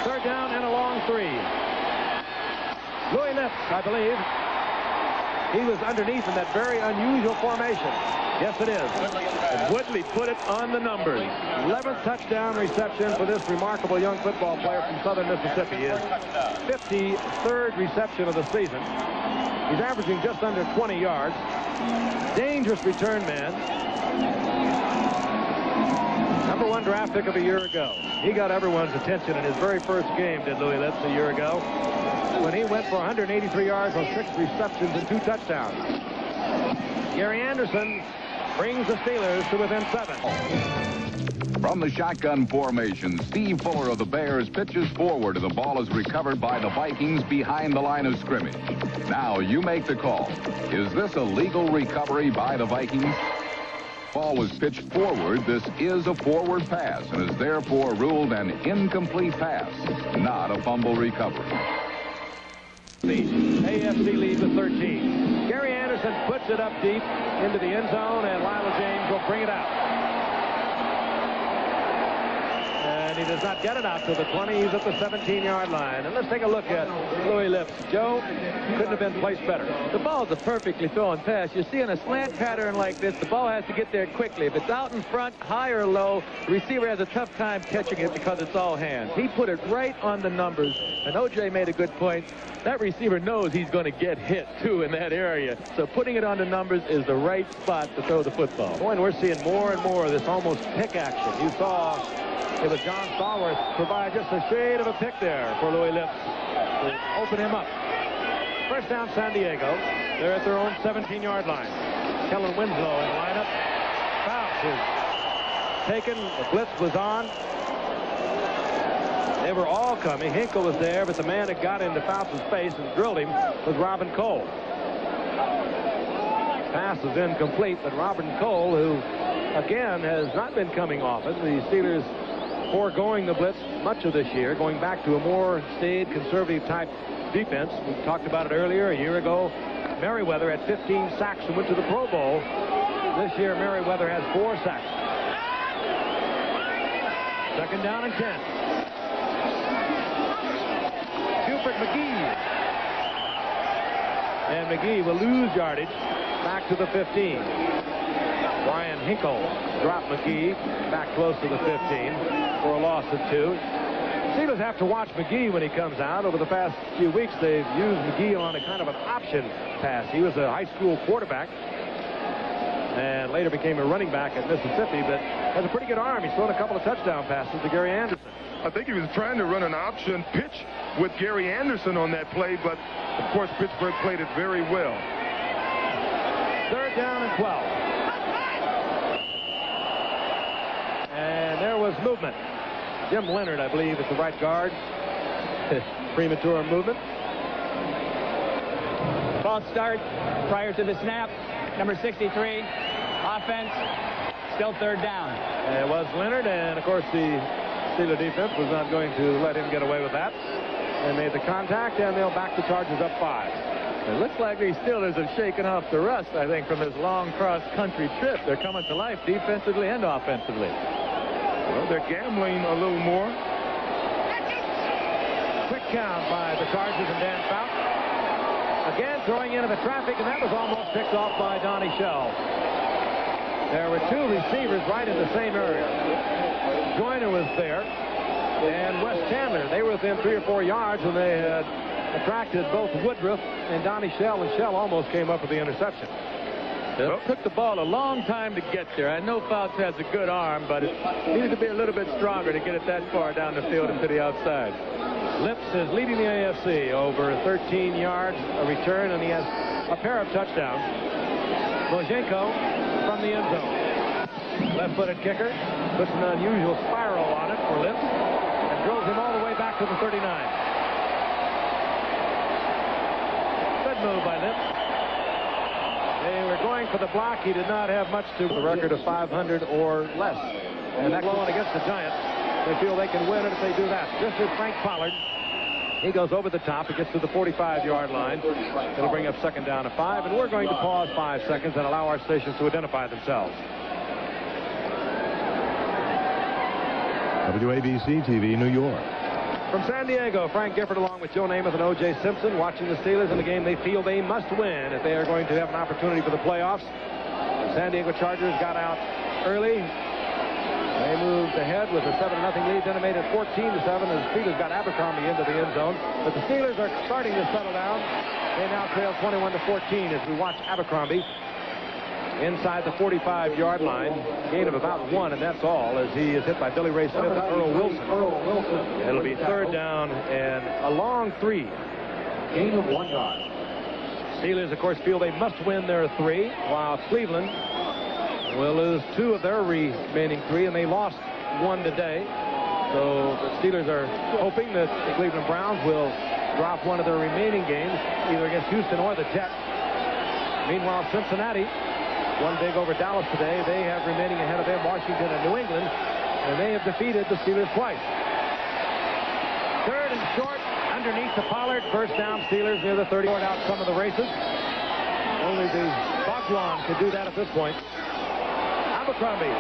Third down and a long 3. Louis Lips, I believe. He was underneath in that very unusual formation. Yes, it is. And Woodley put it on the numbers. 11th touchdown reception for this remarkable young football player from Southern Mississippi. His 53rd reception of the season. He's averaging just under 20 yards. Dangerous return man. Number 1 draft pick of a year ago. He got everyone's attention in his very first game, did Louis Lips, a year ago, when he went for 183 yards on 6 receptions and 2 touchdowns. Gary Anderson brings the Steelers to within 7. From the shotgun formation, Steve Fuller of the Bears pitches forward, and the ball is recovered by the Vikings behind the line of scrimmage. Now you make the call. Is this a legal recovery by the Vikings? Ball was pitched forward. This is a forward pass and is therefore ruled an incomplete pass, not a fumble recovery. The AFC leads with 13. Gary Anderson puts it up deep into the end zone, and Lionel James will bring it out. And he does not get it out to the 20. He's at the 17-yard line. And let's take a look at Louis Lips. Joe, couldn't have been placed better. The ball's a perfectly thrown pass. You see, in a slant pattern like this, the ball has to get there quickly. If it's out in front, high or low, the receiver has a tough time catching it because it's all hands. He put it right on the numbers. And O.J. made a good point. That receiver knows he's going to get hit, too, in that area. So putting it on the numbers is the right spot to throw the football. Boy, and we're seeing more and more of this almost pick action. You saw it was John Stallworth provide just a shade of a pick there for Louis Lips to open him up. First down, San Diego. They're at their own 17-yard line. Kellen Winslow in the lineup. Fouts is taken. The blitz was on. They were all coming. Hinkle was there, but the man that got into Fouts' face and drilled him was Robin Cole. Pass is incomplete, but Robin Cole, who again has not been coming often, the Steelers foregoing the blitz much of this year, going back to a more staid, conservative type defense. We talked about it earlier. A year ago, Merriweather had 15 sacks and went to the Pro Bowl. This year, Merriweather has 4 sacks. Second down and 10. Buford McGee. And McGee will lose yardage back to the 15. Brian Hinkle dropped McGee back close to the 15 for a loss of 2. Steelers have to watch McGee when he comes out. Over the past few weeks, they've used McGee on a kind of an option pass. He was a high school quarterback and later became a running back at Mississippi, but has a pretty good arm. He's thrown a couple of touchdown passes to Gary Anderson. I think he was trying to run an option pitch with Gary Anderson on that play, but of course Pittsburgh played it very well. Third down and 12. And there was movement. Jim Leonard, I believe, is the right guard. Premature movement. False start prior to the snap. Number 63. Offense. Still third down. And it was Leonard, and of course the Steeler defense was not going to let him get away with that. They made the contact, and they'll back the Chargers up 5. It looks like these Steelers have shaken off the rust, I think, from this long cross-country trip. They're coming to life defensively and offensively. Well, they're gambling a little more. Quick count by the Chargers and Dan Fouts. Again, throwing into the traffic, and that was almost picked off by Donnie Shell. There were 2 receivers right in the same area. Joyner was there, and Wes Chandler. They were within 3 or 4 yards when they had attracted both Woodruff and Donnie Shell, and Shell almost came up with the interception. It took the ball a long time to get there. I know Fouts has a good arm, but it needed to be a little bit stronger to get it that far down the field and to the outside. Lips is leading the AFC over 13 yards, a return, and he has a pair of touchdowns. Bojenko from the end zone. Left-footed kicker puts an unusual spiral on it for Lips and drills him all the way back to the 39. Good move by Lips. They were going for the block. He did not have much to the record of 500 or less. And that's going against the Giants. They feel they can win it if they do that. This is Frank Pollard. He goes over the top. He gets to the 45-yard line. It'll bring up second down and 5. And we're going to pause 5 seconds and allow our stations to identify themselves. WABC TV, New York. From San Diego, Frank Gifford along with Joe Namath and O.J. Simpson watching the Steelers in the game they feel they must win if they are going to have an opportunity for the playoffs. The San Diego Chargers got out early. They moved ahead with a 7-0 lead, then it made it 14-7 as the Steelers got Abercrombie into the end zone. But the Steelers are starting to settle down. They now trail 21-14 as we watch Abercrombie inside the 45-yard line. Gain of about 1, and that's all, as he is hit by Billy Ray Smith and Earl Wilson. It'll be third down and a long 3. Gain of 1 yard. Steelers, of course, feel they must win their 3, while Cleveland will lose 2 of their remaining 3, and they lost 1 today. So the Steelers are hoping that the Cleveland Browns will drop 1 of their remaining games, either against Houston or the Jets. Meanwhile, Cincinnati won big over Dallas today. They have remaining ahead of them Washington and New England, and they have defeated the Steelers twice. 3rd and short underneath the Pollard. First down, Steelers near the 30. Out some of the races. Only the Bogwan could do that at this point. Abercrombie.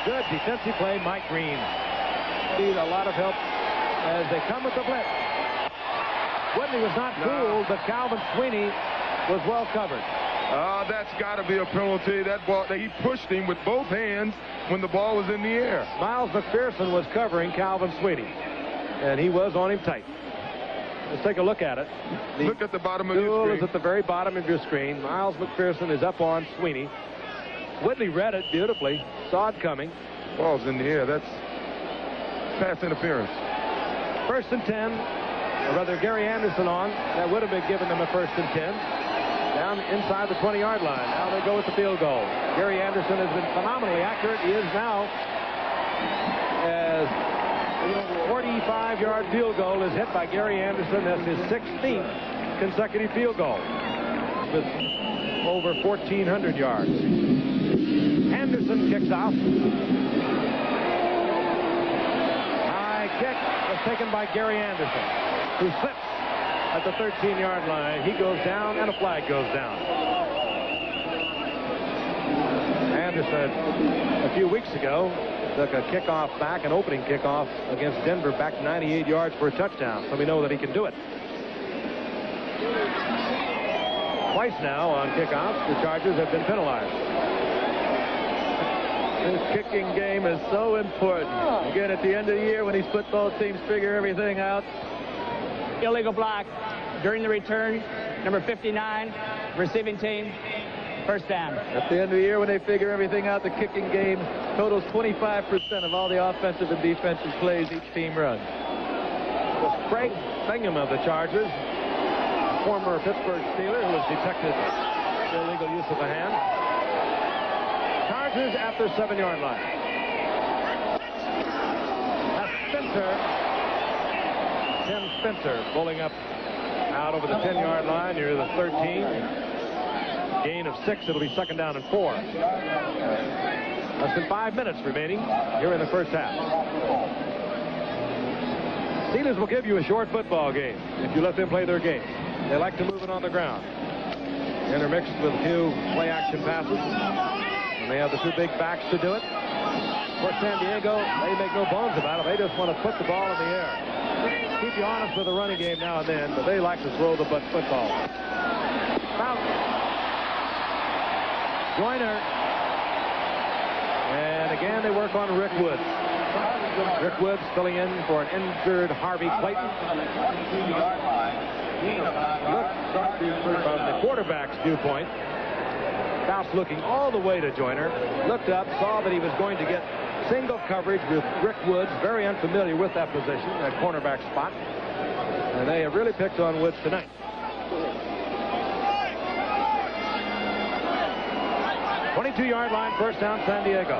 Good defensive play, Mike Green. Need a lot of help as they come with the blitz. Whitley was not fooled, but Calvin Sweeney was well covered. That's got to be a penalty. That ball, he pushed him with both hands when the ball was in the air. Miles McPherson was covering Calvin Sweeney, and he was on him tight. Let's take a look at it. Look at the bottom of your Duel screen. is at the very bottom of your screen. Miles McPherson is up on Sweeney. Whitley read it beautifully, saw it coming. Ball's in the air. That's pass interference. 1st and 10. Or rather, Gary Anderson on. That would have been giving them a 1st and 10. Down inside the 20-yard line. Now they go with the field goal. Gary Anderson has been phenomenally accurate. He is now, as a 45-yard field goal is hit by Gary Anderson. That's his 16th consecutive field goal. With over 1,400 yards. Anderson kicks off. High kick was taken by Gary Anderson, who slips at the 13-yard line. He goes down, and a flag goes down. Anderson, a few weeks ago, took a kickoff back, an opening kickoff against Denver, back 98 yards for a touchdown. So we know that he can do it. Twice now on kickoffs, the Chargers have been penalized. This kicking game is so important. Again, at the end of the year when these football teams figure everything out. Illegal block during the return. Number 59, receiving team. First down. At the end of the year when they figure everything out, the kicking game totals 25% of all the offensive and defensive plays each team runs. Craig Bingham of the Chargers, former Pittsburgh Steeler, who has detected illegal use of the hand. Chargers at their 7-yard line. That's Spencer. Tim Spencer pulling up out over the 10-yard line near the 13. Gain of 6. It'll be 2nd down and 4. Less than 5 minutes remaining here in the first half. Steelers will give you a short football game if you let them play their game. They like to move it on the ground. Intermixed with a few play-action passes. And they have the 2 big backs to do it. For San Diego, they make no bones about it. They just want to put the ball in the air. Keep you honest with the running game now and then, but they like to throw the football. Out. Joyner. And again, they work on Rick Woods. Rick Woods filling in for an injured Harvey Clayton. Look, from the quarterback's viewpoint, Faust looking all the way to Joyner, looked up, saw that he was going to get single coverage with Rick Woods, very unfamiliar with that position, that cornerback spot. And they have really picked on Woods tonight. .22-yard line, first down, San Diego.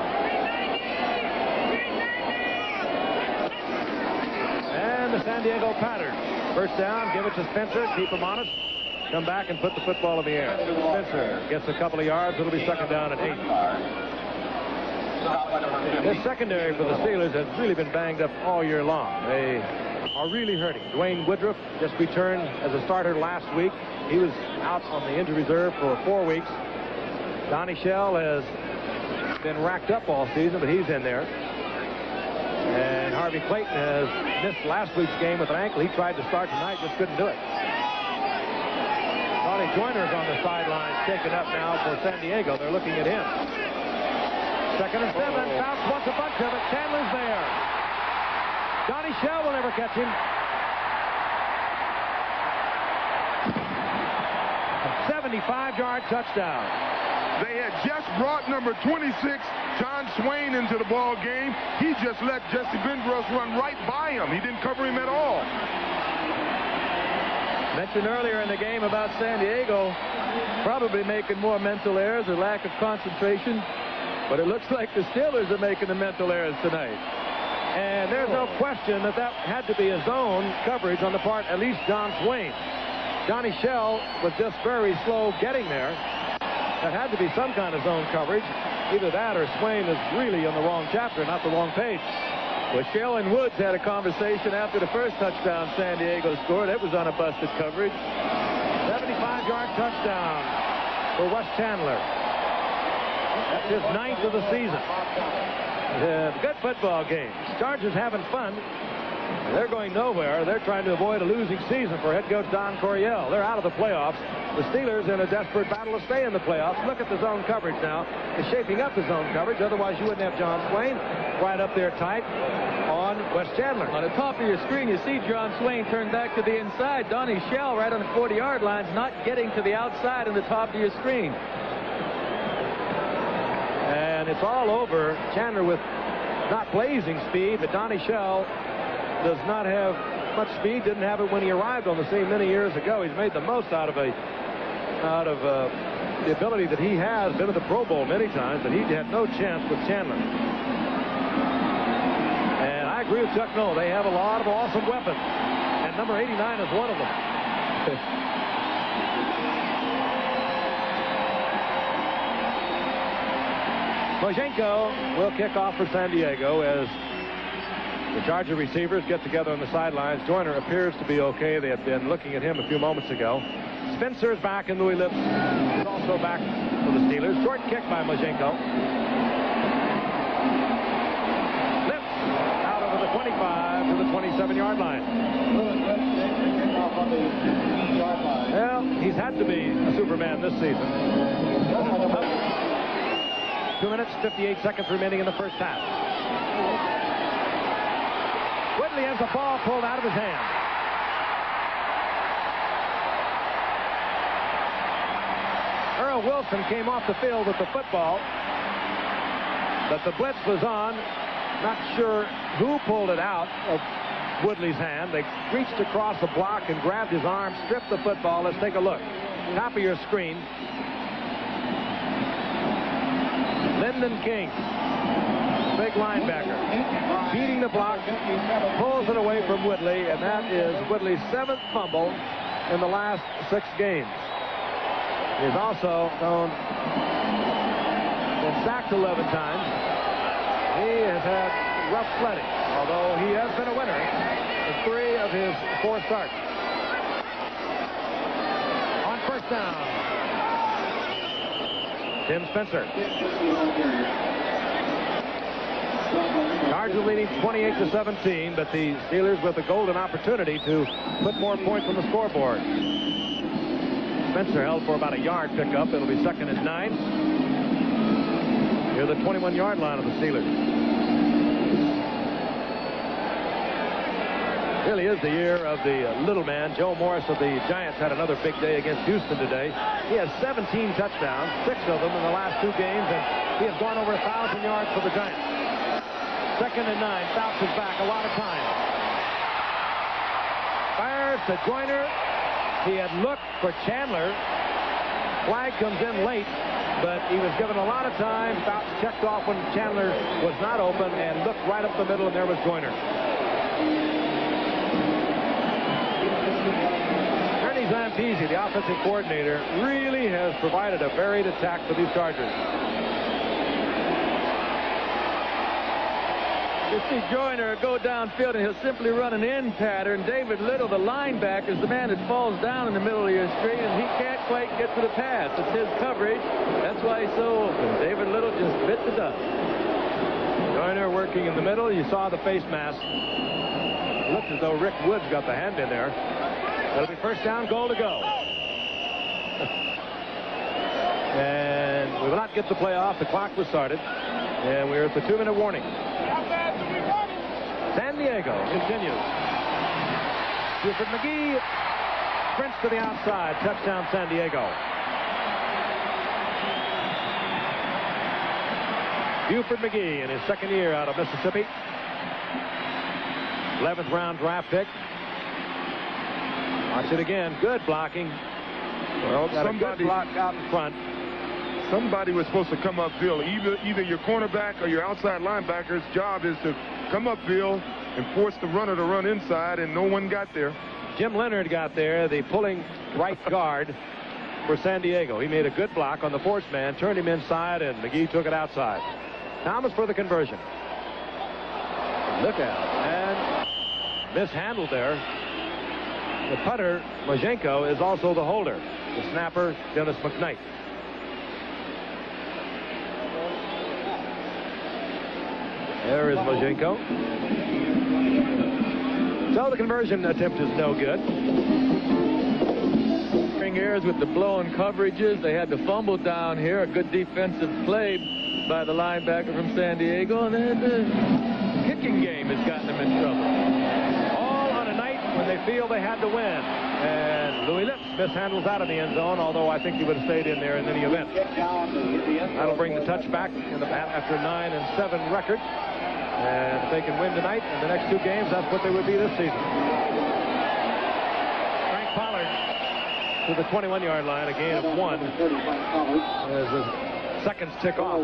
And the San Diego pattern. First down, give it to Spencer, keep him honest. Come back and put the football in the air. Spencer gets a couple of yards. It'll be 2nd down and 8. This secondary for the Steelers has really been banged up all year long. They are really hurting. Dwayne Woodruff just returned as a starter last week. He was out on the injury reserve for 4 weeks. Donnie Shell has been racked up all season, but he's in there. And Harvey Clayton has missed last week's game with an ankle. He tried to start tonight, just couldn't do it. Ronnie Joyner's on the sideline, shaken up now for San Diego. They're looking at him. 2nd and 7. Bounce wants a bunch of it. Chandler's there. Donnie Shell will never catch him. A 75-yard touchdown. They had just brought number 26, John Swain, into the ball game. He just let Jesse Vendros run right by him. He didn't cover him at all. Mentioned earlier in the game about San Diego probably making more mental errors or lack of concentration, but it looks like the Steelers are making the mental errors tonight. And there's no question that that had to be a zone coverage on the part, at least John Swain. Johnny Shell was just very slow getting there. That had to be some kind of zone coverage. Either that or Swain is really on the wrong chapter, not the wrong page. Well, Shell and Woods had a conversation after the first touchdown San Diego scored. That was on a busted coverage. 75-yard touchdown for Wes Chandler. That's his 9th of the season. Good football game. Chargers having fun. They're going nowhere. They're trying to avoid a losing season for head coach Don Coryell. They're out of the playoffs. The Steelers in a desperate battle to stay in the playoffs. Look at the zone coverage now. It's shaping up the zone coverage. Otherwise, you wouldn't have John Swain right up there tight on Wes Chandler. On the top of your screen, you see John Swain turn back to the inside. Donnie Shell right on the 40-yard line is not getting to the outside in the top of your screen. And it's all over. Chandler with not blazing speed, but Donnie Shell does not have much speed. Didn't have it when he arrived on the scene many years ago. He's made the most out of the ability that he has. Been to the Pro Bowl many times, but he had no chance with Chandler. And I agree with Chuck Noll. They have a lot of awesome weapons, and number 89 is one of them. Mojenko will kick off for San Diego as the Charger receivers get together on the sidelines. Joyner appears to be okay. They had been looking at him a few moments ago. Spencer's back, and Louis Lips is also back for the Steelers. Short kick by Mojenko. Lips out over the 25 to the 27-yard line. Well, he's had to be a Superman this season. 2 minutes, 58 seconds remaining in the first half. Whitley has the ball pulled out of his hand. Earl Wilson came off the field with the football, but the blitz was on. Not sure who pulled it out of Woodley's hand. They reached across the block and grabbed his arm, stripped the football. Let's take a look. Top of your screen. Lyndon King, big linebacker, beating the block, pulls it away from Woodley, and that is Woodley's 7th fumble in the last 6 games. He's also been sacked 11 times. He has had rough sledding, although he has been a winner in 3 of his 4 starts. On first down, Tim Spencer. Chargers leading 28-17, but the Steelers with a golden opportunity to put more points on the scoreboard. Spencer held for about a yard pickup. It'll be 2nd and 9. Near the 21-yard line of the Steelers. Really is the year of the little man. Joe Morris of the Giants had another big day against Houston today. He has 17 touchdowns, 6 of them in the last 2 games, and he has gone over 1,000 yards for the Giants. 2nd and 9. Fouts is back. A lot of time. Fires to Joyner. He had looked for Chandler. Flag comes in late, but he was given a lot of time. Fouts checked off when Chandler was not open and looked right up the middle, and there was Joyner. Ernie Zampese, the offensive coordinator, really has provided a varied attack for these Chargers. You see Joyner go downfield, and he'll simply run an end pattern. David Little, the linebacker, is the man that falls down in the middle of your screen, and he can't quite get to the pass. It's his coverage. That's why he's so open. David Little just bit the dust. Joyner working in the middle. You saw the face mask. It looks as though Rick Woods got the hand in there. It'll be first down, goal to go. And we will not get the play off. The clock was started, and we're at the 2-minute warning. San Diego continues. Buford McGee sprints to the outside. Touchdown, San Diego. Buford McGee in his 2nd year out of Mississippi. 11th round draft pick. Watch it again. Good blocking. Well, Got a good block out in front. Somebody was supposed to come upfield. Either your cornerback or your outside linebacker's job is to come upfield and force the runner to run inside, and no one got there. Jim Leonard got there, the pulling right guard for San Diego. He made a good block on the force man, turned him inside, and McGee took it outside. Thomas for the conversion. Look out. And mishandled there. The putter, Majenko, is also the holder. The snapper, Dennis McKnight. There is Majenko. So the conversion attempt is no good. Errors with the blown coverages. They had to fumble down here. A good defensive play by the linebacker from San Diego. And then the kicking game has gotten them in trouble. All on a night when they feel they had to win. And Louis Lips mishandles out of the end zone, although I think he would have stayed in there in any event. That'll bring the touchback in the after a 9-7 record. And if they can win tonight in the next two games, that's what they would be this season. Frank Pollard to the 21-yard line, a gain of 1 as the seconds tick off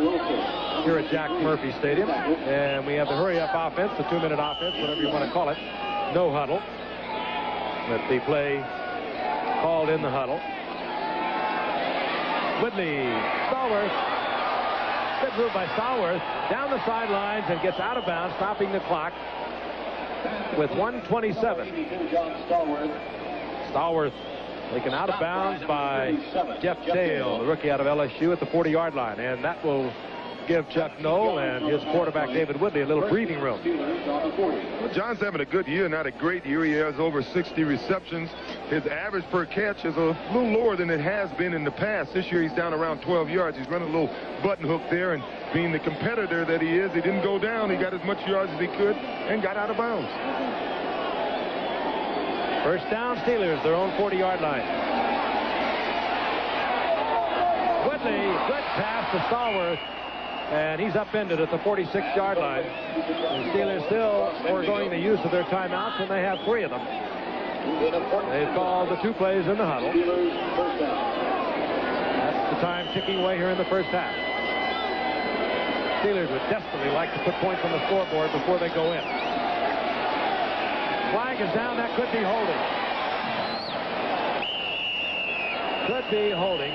here at Jack Murphy Stadium. And we have the hurry-up offense, the 2-minute offense, whatever you want to call it. No huddle. But the play called in the huddle. Woodley, Stallworth. Good move by Stallworth down the sidelines and gets out of bounds, stopping the clock with 1:27. Stallworth taken out of bounds by Jeff Dale, the rookie out of LSU, at the 40-yard line, and that will give Chuck Noll and his quarterback David Woodley a little breathing room. Well, John's having a good year, not a great year. He has over 60 receptions. His average per catch is a little lower than it has been in the past. This year he's down around 12 yards. He's running a little button hook there, and being the competitor that he is, he didn't go down. He got as much yards as he could and got out of bounds. First down, Steelers, their own 40-yard line. Woodley, good pass to Stallworth. And he's upended at the 46-yard line. The Steelers still foregoing the use of their timeouts, and they have 3 of them. They've called the 2 plays in the huddle. That's the time ticking away here in the first half. Steelers would desperately like to put points on the scoreboard before they go in. Flag is down. That could be holding. Could be holding.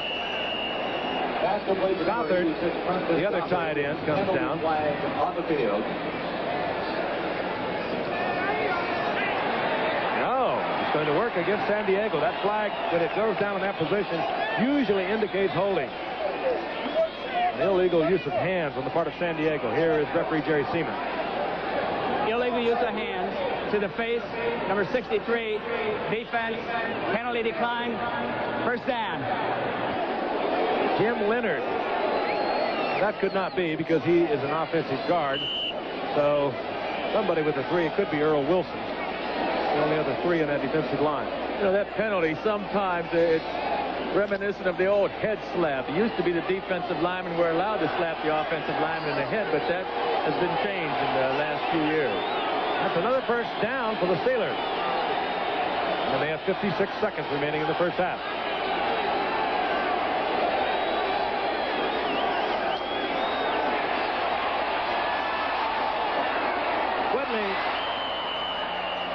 Gothard, the other tight end, comes down. No, it's going to work against San Diego. That flag, when it goes down in that position, usually indicates holding. An illegal use of hands on the part of San Diego. Here is referee Jerry Seaman. Illegal use of hands to the face, number 63, defense, penalty decline, first down. Jim Leonard. That could not be because he is an offensive guard. So somebody with a 3, it could be Earl Wilson. The only other 3 in that defensive line. You know, that penalty, sometimes it's reminiscent of the old head slap. It used to be the defensive linemen were allowed to slap the offensive lineman in the head, but that has been changed in the last few years. That's another first down for the Steelers. And they have 56 seconds remaining in the first half.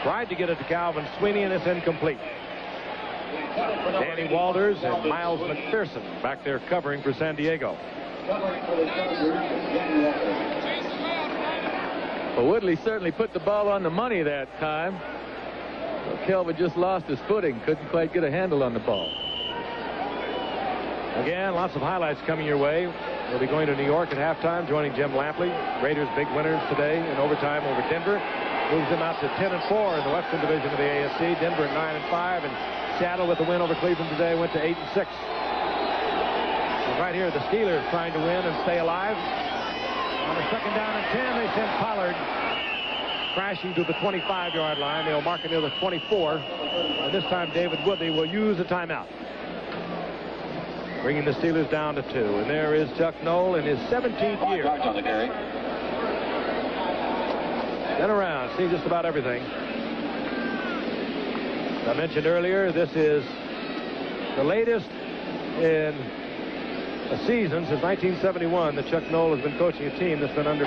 Tried to get it to Calvin Sweeney, and it's incomplete. Danny Walters and Miles McPherson back there covering for San Diego. Well, Woodley certainly put the ball on the money that time. Well, Kelvin just lost his footing, couldn't quite get a handle on the ball. Again, lots of highlights coming your way. We'll be going to New York at halftime, joining Jim Lampley. Raiders big winners today in overtime over Denver. Moves them out to 10-4 in the Western Division of the AFC. Denver at 9-5, and Seattle with the win over Cleveland today went to 8-6. And right here, the Steelers trying to win and stay alive. On a second down and 10, they send Pollard crashing to the 25-yard line. They'll mark it near the 24, and this time David Woodley will use a timeout, bringing the Steelers down to 2. And there is Chuck Noll in his 17th year. Been around, seen just about everything. As I mentioned earlier, this is the latest in a season since 1971 that Chuck Noll has been coaching a team that's been under.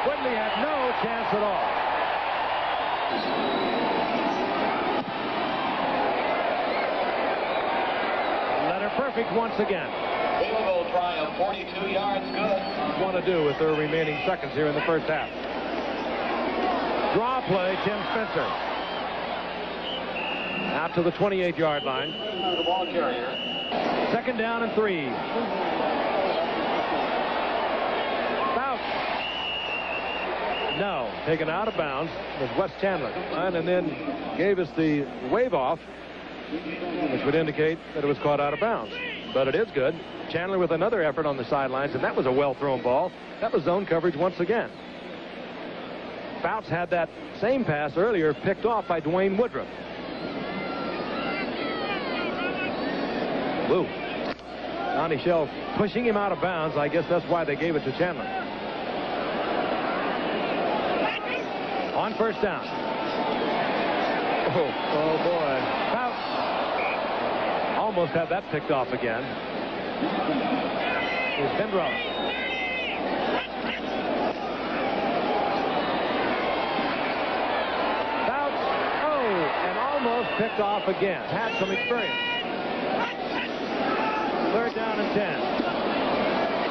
Woodley had no chance at all. Letter perfect once again. Field goal try of 42 yards, good. Want to do with their remaining seconds here in the first half. Draw play, Tim Spencer. Out to the 28-yard line. The ball carrier. 2nd down and 3. Fouts. No, taken out of bounds was Wes Chandler. And then gave us the wave off, which would indicate that it was caught out of bounds. But it is good. Chandler with another effort on the sidelines, and that was a well-thrown ball. That was zone coverage once again. Fouts had that same pass earlier picked off by Dwayne Woodruff. Woo. Donnie Shell pushing him out of bounds. I guess that's why they gave it to Chandler. On 1st down. Oh boy. Fouts almost had that picked off again. Here's Pendrell. Fouts. Oh, and almost picked off again. Had some experience. 3rd down and 10.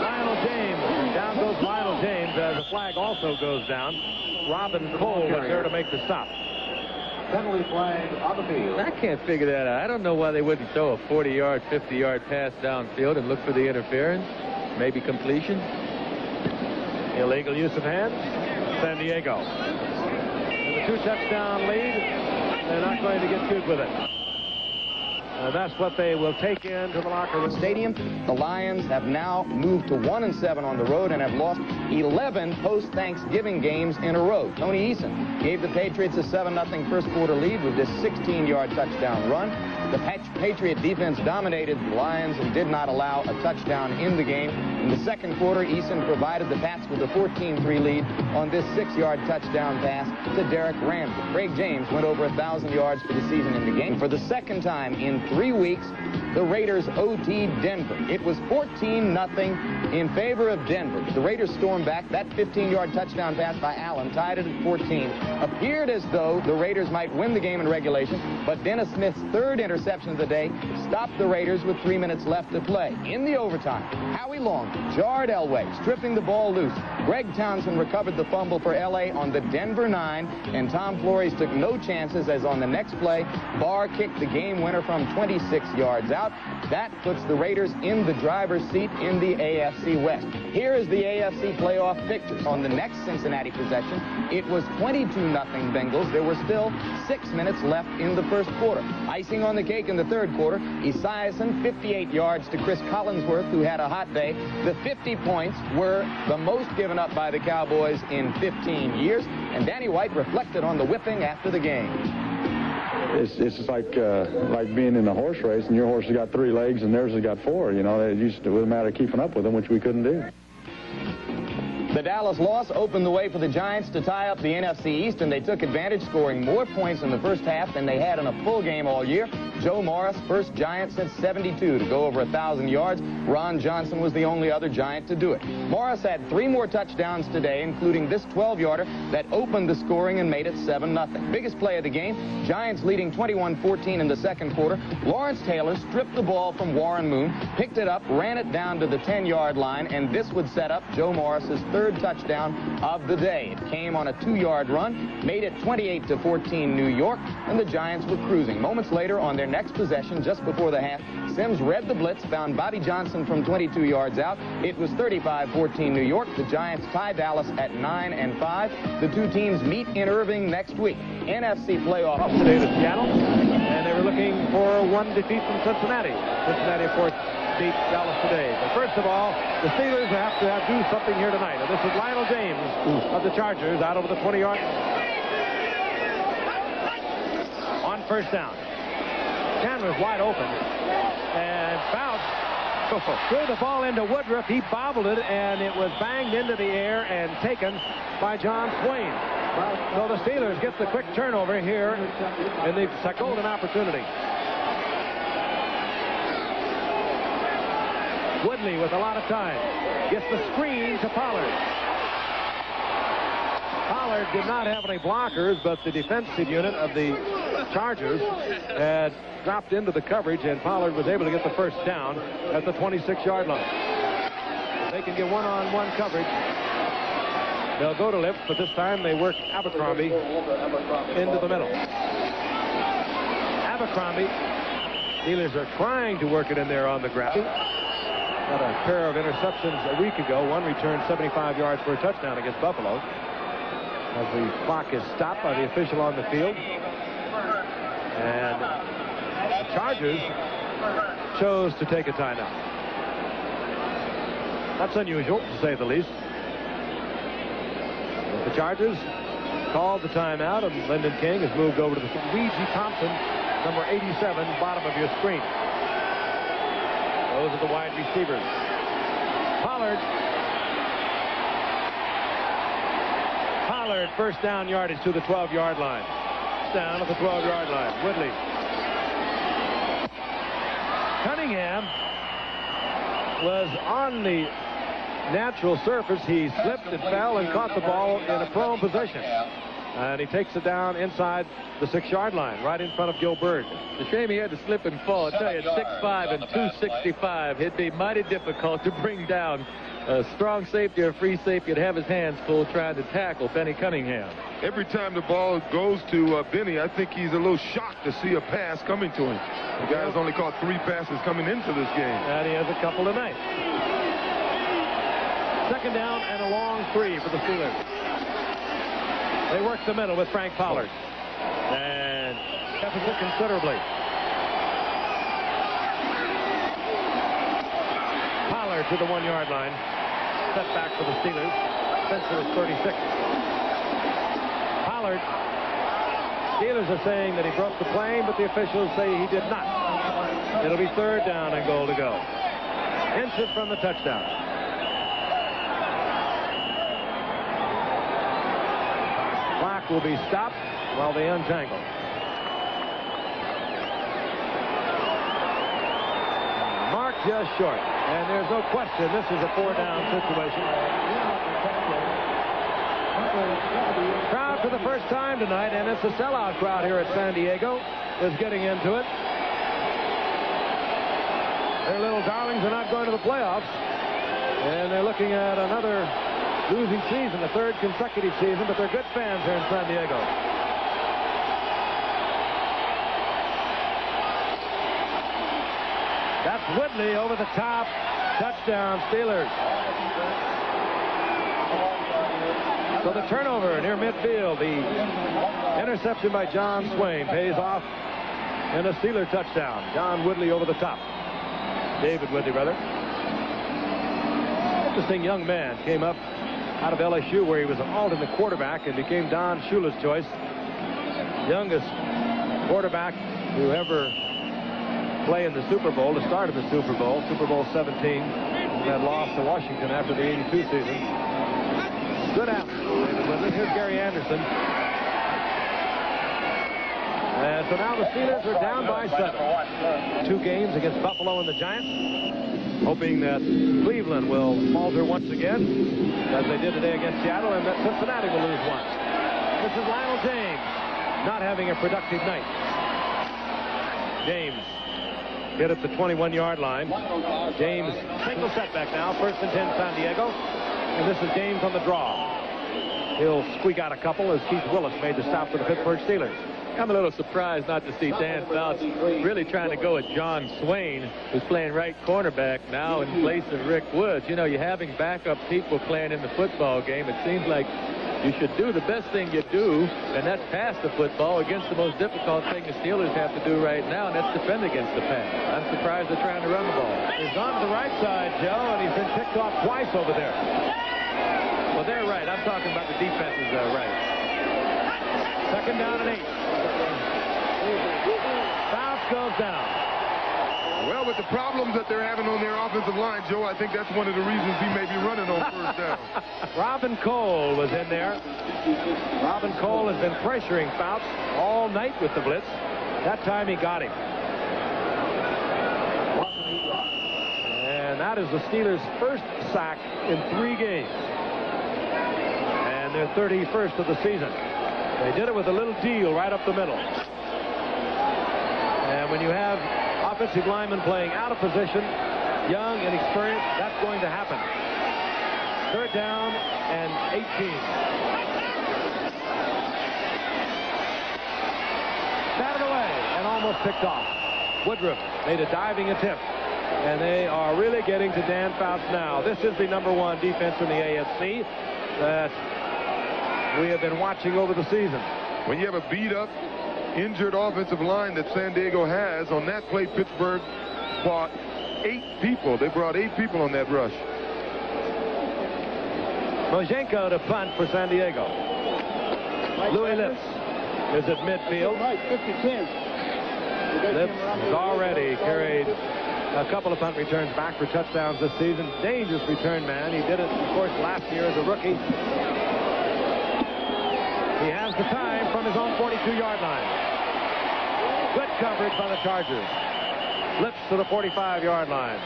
Lionel James. Down goes Lionel James as the flag also goes down. Robin Cole was there to make the stop. Penalty flag on the field. I can't figure that out. I don't know why they wouldn't throw a 40-yard, 50-yard pass downfield and look for the interference. Maybe completion. Illegal use of hands. San Diego. And the 2-touchdown lead. They're not going to get cute with it. And that's what they will take into the locker room. Stadium. The Lions have now moved to 1-7 on the road and have lost 11 post-Thanksgiving games in a row. Tony Eason gave the Patriots a 7-0 first quarter lead with this 16-yard touchdown run. The Patriot defense dominated the Lions and did not allow a touchdown in the game. In the second quarter, Eason provided the Pats with a 14-3 lead on this 6-yard touchdown pass to Derek Ramsey. Craig James went over 1,000 yards for the season in the game. For the second time in 3 weeks, the Raiders OT'd Denver. It was 14-0 in favor of Denver. The Raiders stormed back. That 15-yard touchdown pass by Allen tied it at 14. Appeared as though the Raiders might win the game in regulation, but Dennis Smith's 3rd interception of the day stopped the Raiders with 3 minutes left to play. In the overtime, Howie Long jarred Elway, stripping the ball loose. Greg Townsend recovered the fumble for L.A. on the Denver 9, and Tom Flores took no chances as on the next play, Barr kicked the game winner from 26 yards out. That puts the Raiders in the driver's seat in the AFC West. Here is the AFC playoff picture. On the next Cincinnati possession, it was 22-0 Bengals. There were still 6 minutes left in the first quarter. Icing on the cake in the third quarter, Esiason 58 yards to Chris Collinsworth, who had a hot day. The 50 points were the most given up by the Cowboys in 15 years, and Danny White reflected on the whipping after the game. It's just like being in a horse race and your horse has got 3 legs and theirs has got 4. You know, it was a matter of keeping up with them, which we couldn't do. The Dallas loss opened the way for the Giants to tie up the NFC East, and they took advantage, scoring more points in the first half than they had in a full game all year. Joe Morris, first Giant since '72 to go over 1,000 yards. Ron Johnson was the only other Giant to do it. Morris had 3 more touchdowns today, including this 12-yarder that opened the scoring and made it 7-0. Biggest play of the game, Giants leading 21-14 in the second quarter. Lawrence Taylor stripped the ball from Warren Moon, picked it up, ran it down to the 10-yard line, and this would set up Joe Morris's 3rd touchdown of the day. It came on a 2-yard run, made it 28-14 New York, and the Giants were cruising. Moments later, on their next possession, just before the half, Sims read the blitz, found Bobby Johnson from 22 yards out. It was 35-14 New York. The Giants tie Dallas at 9-5. The two teams meet in Irving next week. NFC playoff Today to Seattle, and they were looking for 1 defeat from Cincinnati. Cincinnati, of course, beat Dallas today. But first of all, the Steelers have to do something here tonight. And this is Lionel James of the Chargers out over the 20-yard. On 1st down. Chandler's wide open. And Fouts threw the ball into Woodruff. He bobbled it, and it was banged into the air and taken by John Swain. So the Steelers get the quick turnover here in the golden opportunity. Woodley with a lot of time. Gets the screen to Pollard. Pollard did not have any blockers, but the defensive unit of the Chargers had dropped into the coverage, and Pollard was able to get the first down at the 26-yard line. If they can get one-on-one coverage, they'll go to Lips, but this time they work Abercrombie into the middle. Abercrombie, Steelers are trying to work it in there on the ground. Got a pair of interceptions a week ago. One returned 75 yards for a touchdown against Buffalo. As the clock is stopped by the official on the field. And the Chargers chose to take a timeout. That's unusual, to say the least. The Chargers called the timeout, and Lyndon King has moved over to the Luigi Thompson, number 87, bottom of your screen. Those are the wide receivers. Pollard, first down yardage to the 12-yard line. Down at the 12-yard line. Woodley. Cunningham was on the natural surface. He slipped and fell and caught the ball in a prone position. And he takes it down inside the 6-yard line, right in front of Gil Byrd. It's a shame he had to slip and fall. I tell you, at 6'5" and 265, it'd be mighty difficult to bring down a strong safety or free safety. Would have his hands full trying to tackle Benny Cunningham. Every time the ball goes to Benny, I think he's a little shocked to see a pass coming to him. The guy has only caught 3 passes coming into this game. And he has a couple tonight. Second down and a long 3 for the Steelers. They work the middle with Frank Pollard. And deficit considerably. Pollard to the 1-yard line. Setback for the Steelers. Spencer is 36. Pollard. Steelers are saying that he broke the plane, but the officials say he did not. It'll be third down and goal to go. Inches from the touchdown. Clock will be stopped while they untangle. Mark just short, and there's no question this is a 4-down situation. Crowd for the first time tonight, and it's a sellout crowd here at San Diego, is getting into it. Their little darlings are not going to the playoffs, and they're looking at another losing season, the 3rd consecutive season, but they're good fans here in San Diego. That's Woodley over the top. Touchdown, Steelers. So the turnover near midfield. The interception by John Swain pays off in a Steeler touchdown. John Woodley over the top. David Woodley, rather. Interesting young man. Came up out of LSU, where he was an alternate quarterback and became Don Shula's choice. Youngest quarterback to ever play in the Super Bowl, to start in the Super Bowl 17, that lost to Washington after the 82 season. Good athlete. Here's Gary Anderson. And so now the Steelers are down by 7. 2 games against Buffalo and the Giants, hoping that Cleveland will falter once again, as they did today against Seattle, and that Cincinnati will lose once. This is Lionel James, not having a productive night. James hit at the 21-yard line. James, single setback now, 1st and 10 San Diego. And this is James on the draw. He'll squeak out a couple as Keith Willis made the stop for the Pittsburgh Steelers. I'm a little surprised not to see Dan Fouts really trying to go at John Swain, who's playing right cornerback now in place of Rick Woods. You know, you're having backup people playing in the football game. It seems like you should do the best thing you do, and that's pass the football against the most difficult thing the Steelers have to do right now, and that's defend against the pass. I'm surprised they're trying to run the ball. He's on to the right side, Joe, and he's been picked off twice over there. Well, they're right. I'm talking about the defenses right. Second down and 8. Fouts goes down. Well, with the problems that they're having on their offensive line, Joe, I think that's one of the reasons he may be running on first down. Robin Cole was in there. Robin Cole has been pressuring Fouts all night with the blitz. That time he got him. And that is the Steelers' first sack in 3 games. And their 31st of the season. They did it with a little deal right up the middle. And when you have offensive linemen playing out of position, young, inexperienced, that's going to happen. 3rd down and 18. Batted away and almost picked off. Woodruff made a diving attempt. And they are really getting to Dan Fouts now. This is the #1 defense in the AFC that we have been watching over the season. When you have a beat-up, injured offensive line that San Diego has, on that play, Pittsburgh fought 8 people. They brought 8 people on that rush. Mojenko to punt for San Diego. Louis Lips is at midfield. Lips has already carried a couple of punt returns back for touchdowns this season. Dangerous return man. He did it, of course, last year as a rookie. He has the time from his own 42-yard line. Good coverage by the Chargers. Lips to the 45-yard line.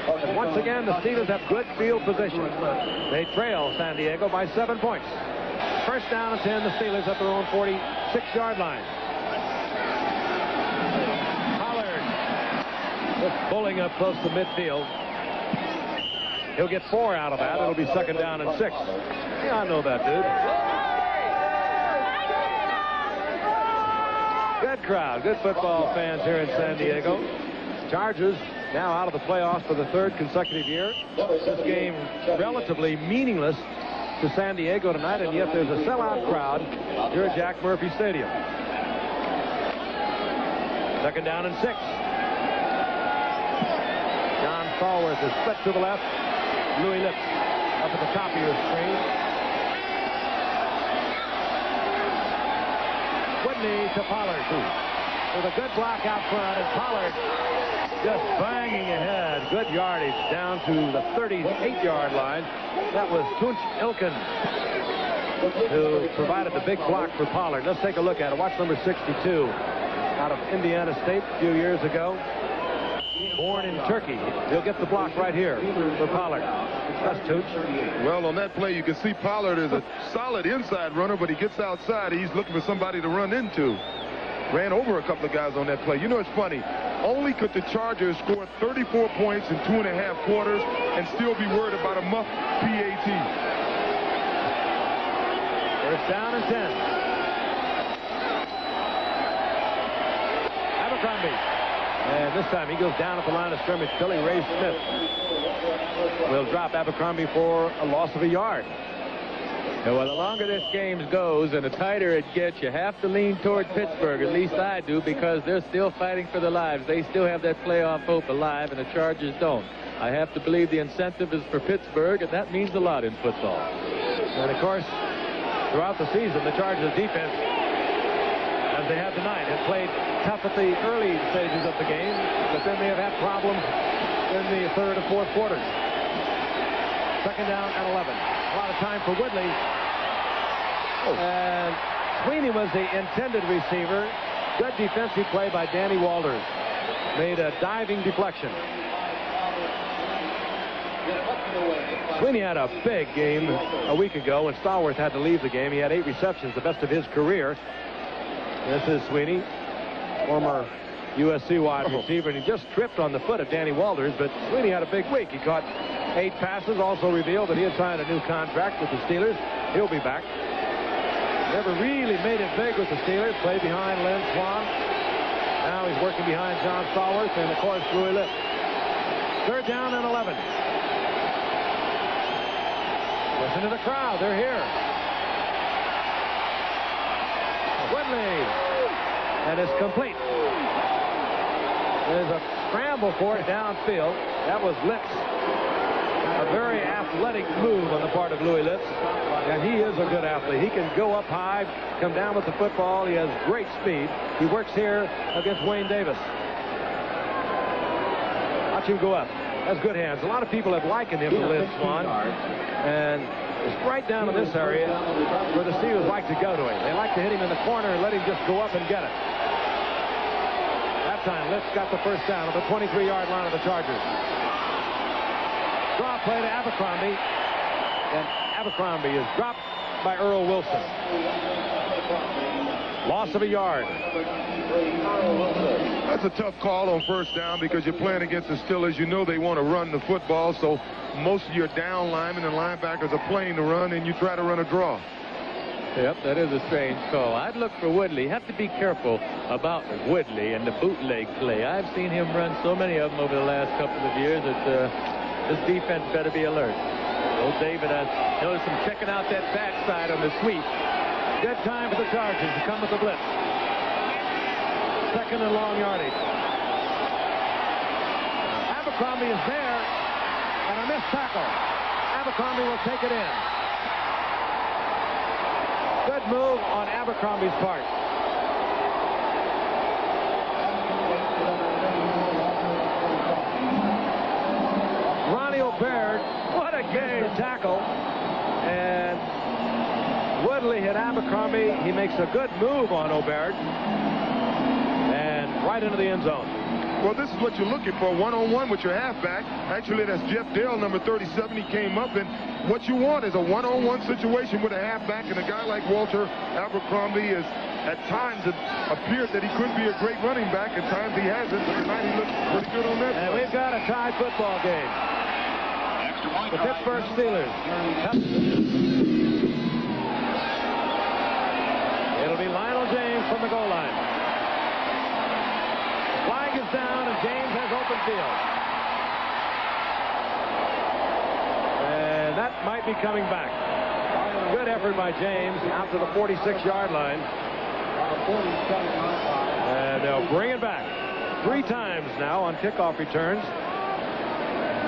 And once again, the Steelers have good field position. They trail San Diego by 7 points. 1st down and 10, the Steelers at their own 46-yard line. Just pulling up close to midfield. He'll get 4 out of that. It'll be 2nd down and 6. Yeah, I know that, dude. Good crowd. Good football fans here in San Diego. Chargers now out of the playoffs for the 3rd consecutive year. This game relatively meaningless to San Diego tonight, and yet there's a sellout crowd here at Jack Murphy Stadium. 2nd down and 6. Stallworth is split to the left. Louis Lips up at the top of your screen. Whitney to Pollard. With a good block out front, and Pollard just banging ahead. Good yardage down to the 38-yard line. That was Tunch Ilkin who provided the big block for Pollard. Let's take a look at it. Watch number 62 out of Indiana State a few years ago. Born in Turkey. He'll get the block right here for Pollard. That's Tooch. Well, on that play, you can see Pollard is a solid inside runner, but he gets outside. He's looking for somebody to run into. Ran over a couple of guys on that play. You know, it's funny. Only could the Chargers score 34 points in 2.5 quarters and still be worried about a muff PAT. 1st down and 10. Abercrombie. And this time he goes down at the line of scrimmage. Billy Ray Smith will drop Abercrombie for a loss of a yard. And well, the longer this game goes and the tighter it gets, you have to lean toward Pittsburgh. At least I do, because they're still fighting for their lives. They still have that playoff hope alive, and the Chargers don't. I have to believe the incentive is for Pittsburgh, and that means a lot in football. And, of course, throughout the season, the Chargers defense, as they have tonight, has played tough at the early stages of the game, but then they have had problems in the 3rd and 4th quarters. 2nd down and 11. A lot of time for Woodley. And Sweeney was the intended receiver. Good defensive play by Danny Walters. Made a diving deflection. Sweeney had a big game a week ago when Stallworth had to leave the game. He had 8 receptions, the best of his career. This is Sweeney, former USC wide receiver, and he just tripped on the foot of Danny Walters, but Sweeney had a big week. He caught 8 passes, also revealed that he had signed a new contract with the Steelers. He'll be back. Never really made it big with the Steelers. Played behind Len Swan. Now he's working behind John Stallworth and, of course, Louis Lips. 3rd down and 11. Listen to the crowd. They're here. Woodley. And it's complete. There's a scramble for it downfield. That was Lips. A very athletic move on the part of Louis Lips. And he is a good athlete. He can go up high, come down with the football. He has great speed. He works here against Wayne Davis. Watch him go up. Has good hands. A lot of people have likened him to Lynn Swan. And it's right down in this area where the Steelers like to go to him. They like to hit him in the corner and let him just go up and get it. That time, Litz got the first down on the 23-yard line of the Chargers. Draw play to Abercrombie. And Abercrombie is dropped by Earl Wilson. Loss of a yard. That's a tough call on first down because you're playing against the Steelers. You know they want to run the football, so most of your down linemen and linebackers are playing to run, and you try to run a draw. Yep, that is a strange call. I'd look for Woodley. You have to be careful about Woodley and the bootleg play. I've seen him run so many of them over the last couple of years that this defense better be alert. Old David, I noticed him checking out that backside on the sweep. Good time for the Chargers to come with the blitz. Second and long yardage. Abercrombie is there, and a missed tackle. Abercrombie will take it in. Good move on Abercrombie's part. Ronnie O'Baird, what a game tackle. And Woodley hit Abercrombie. He makes a good move on O'Baird. And right into the end zone. Well, this is what you're looking for, one-on-one with your halfback. Actually, that's Jeff Dale, number 37. He came up, and what you want is a one-on-one situation with a halfback, and a guy like Walter Abercrombie is, at times, it appeared that he could be a great running back. At times he hasn't, but tonight he looks pretty good on that. And we've got a tie football game. The Pittsburgh Steelers. It'll be Lionel James from the goal line. Flag is down, and James has open field. And that might be coming back. Good effort by James out to the 46-yard line. And they'll bring it back 3 times now on kickoff returns.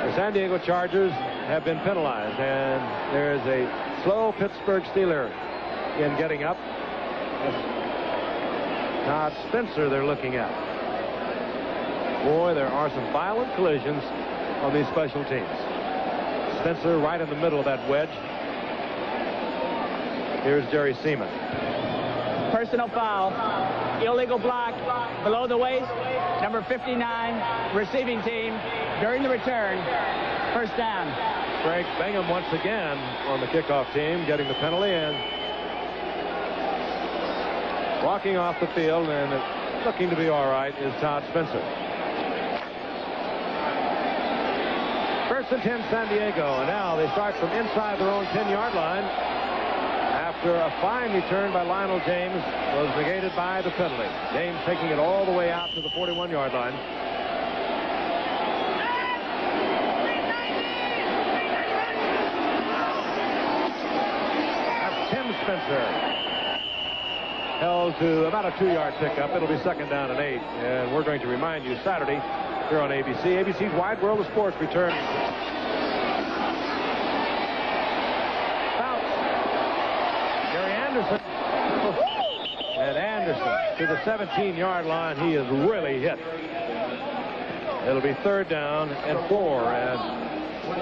The San Diego Chargers have been penalized, and there's a slow Pittsburgh Steeler in getting up. Todd Spencer they're looking at. Boy, there are some violent collisions on these special teams. Spencer right in the middle of that wedge. Here's Jerry Seaman. Personal foul. Illegal block below the waist. Number 59, receiving team during the return. First down. Greg Bingham once again on the kickoff team, getting the penalty, and walking off the field and looking to be all right is Todd Spencer. First and 10 San Diego, and now they start from inside their own 10-yard line after a fine return by Lionel James was negated by the penalty. James taking it all the way out to the 41-yard line. That's Tim Spencer. Held to about a 2-yard pickup. It'll be second down and 8. And we're going to remind you Saturday here on ABC. ABC's Wide World of Sports returns. Bounce. Gary Anderson. And Anderson to the 17-yard line. He is really hit. It'll be third down and 4. And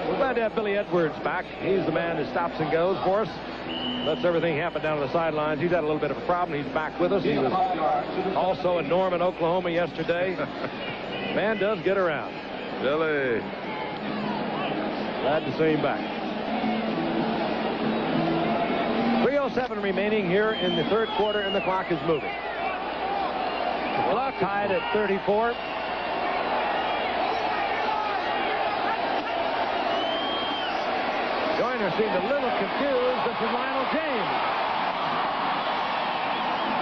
we're glad to have Billy Edwards back. He's the man who stops and goes for us. Lets everything happen down on the sidelines. He's had a little bit of a problem. He's back with us. He was also in Norman, Oklahoma yesterday. Man does get around. Billy. Glad to see him back. 3:07 remaining here in the third quarter, and the clock is moving. The clock tied at 34. Joyner seemed a little confused. This is Lionel James.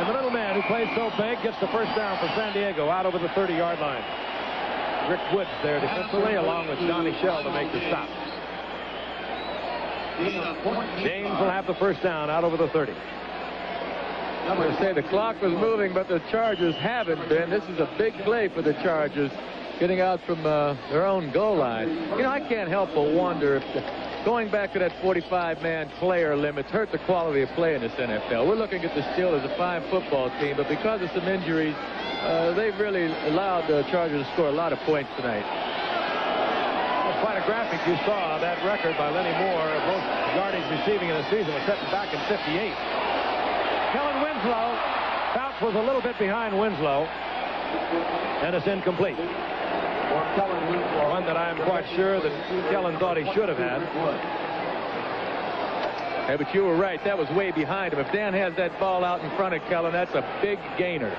And the little man who plays so big gets the first down for San Diego out over the 30-yard line. Rick Woods there defensively, along with Johnny Shell to make the stop. James will have the first down out over the 30. I'm going to say the clock was moving, but the Chargers haven't been. This is a big play for the Chargers, getting out from their own goal line. You know, I can't help but wonder if going back to that 45-man player limits hurt the quality of play in this NFL. We're looking at the Steelers, a fine football team, but because of some injuries, they've really allowed the Chargers to score a lot of points tonight. quite a graphic. You saw that record by Lenny Moore of most yardage receiving in a season was set back in 58. Kellen Winslow. Fouts was a little bit behind Winslow. And it's incomplete. One that I'm quite sure that Kellen thought he should have had. Hey, but you were right. That was way behind him. If Dan has that ball out in front of Kellen, that's a big gainer.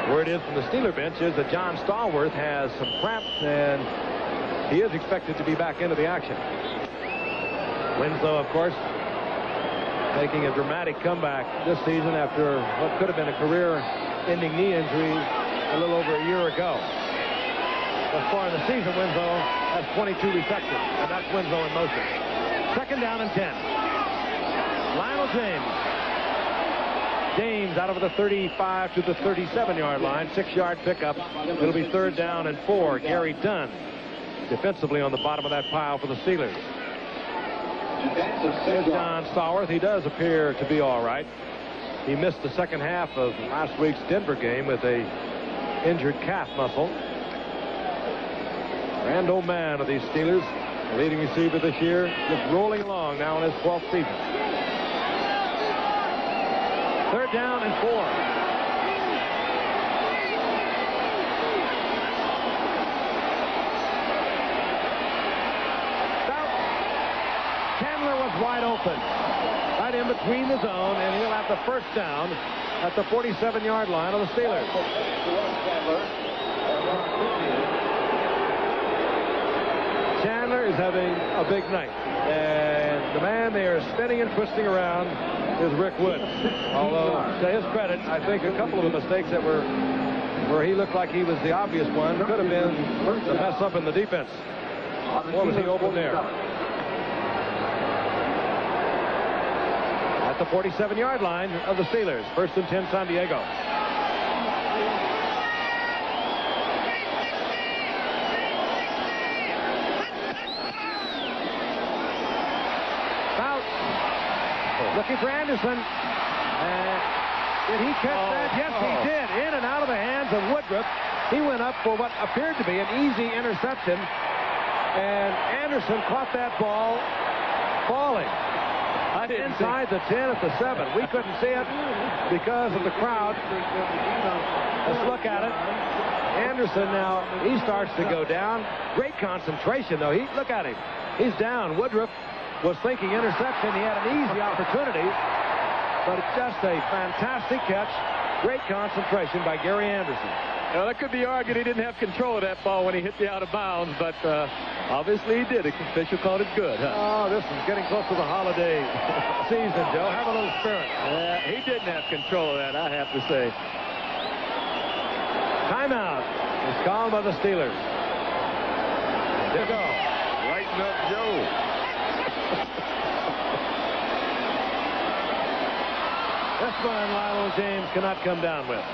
Word is from the Steeler bench is that John Stallworth has some cramps, and he is expected to be back into the action. Winslow, of course, making a dramatic comeback this season after what could have been a career-ending knee injury a little over a year ago. Thus far in the season, Winslow has 22 receptions, and that's Winslow in motion. Second down and 10. Lionel James. James out of the 35 to the 37-yard line. 6-yard pickup. It'll be third down and 4. Gary Dunn defensively on the bottom of that pile for the Steelers. Here's John Stallworth. He does appear to be all right. He missed the second half of last week's Denver game with a injured calf muscle. Grand old man of these Steelers, leading receiver this year, just rolling along now in his 12th season. Third down and 4. Chandler was wide open, right in between the zone, and he'll have the first down at the 47-yard line of the Steelers. Chandler is having a big night, and the man they are spinning and twisting around is Rick Woods. Although, to his credit, I think a couple of the mistakes that were where he looked like he was the obvious one could have been the mess up in the defense. Boy, was he open there. At the 47-yard line of the Steelers. First and 10, San Diego. Looking for Anderson. Did he catch that? Yes, he did. In and out of the hands of Woodruff. He went up for what appeared to be an easy interception. And Anderson caught that ball falling. Inside the 10 at the 7. We couldn't see it because of the crowd. Let's look at it. Anderson now, he starts to go down. Great concentration, though. Look at him. He's down. Woodruff was thinking interception. He had an easy opportunity, but it's just a fantastic catch. Great concentration by Gary Anderson. Well, that could be argued he didn't have control of that ball when he hit the out of bounds, but obviously he did. The official called it good, huh? Oh, this is getting close to the holiday season, Joe. Have a little spirit. Yeah, he didn't have control of that, I have to say. Timeout is called by the Steelers. There you go. Lighten up, Joe. This one Lionel James cannot come down with.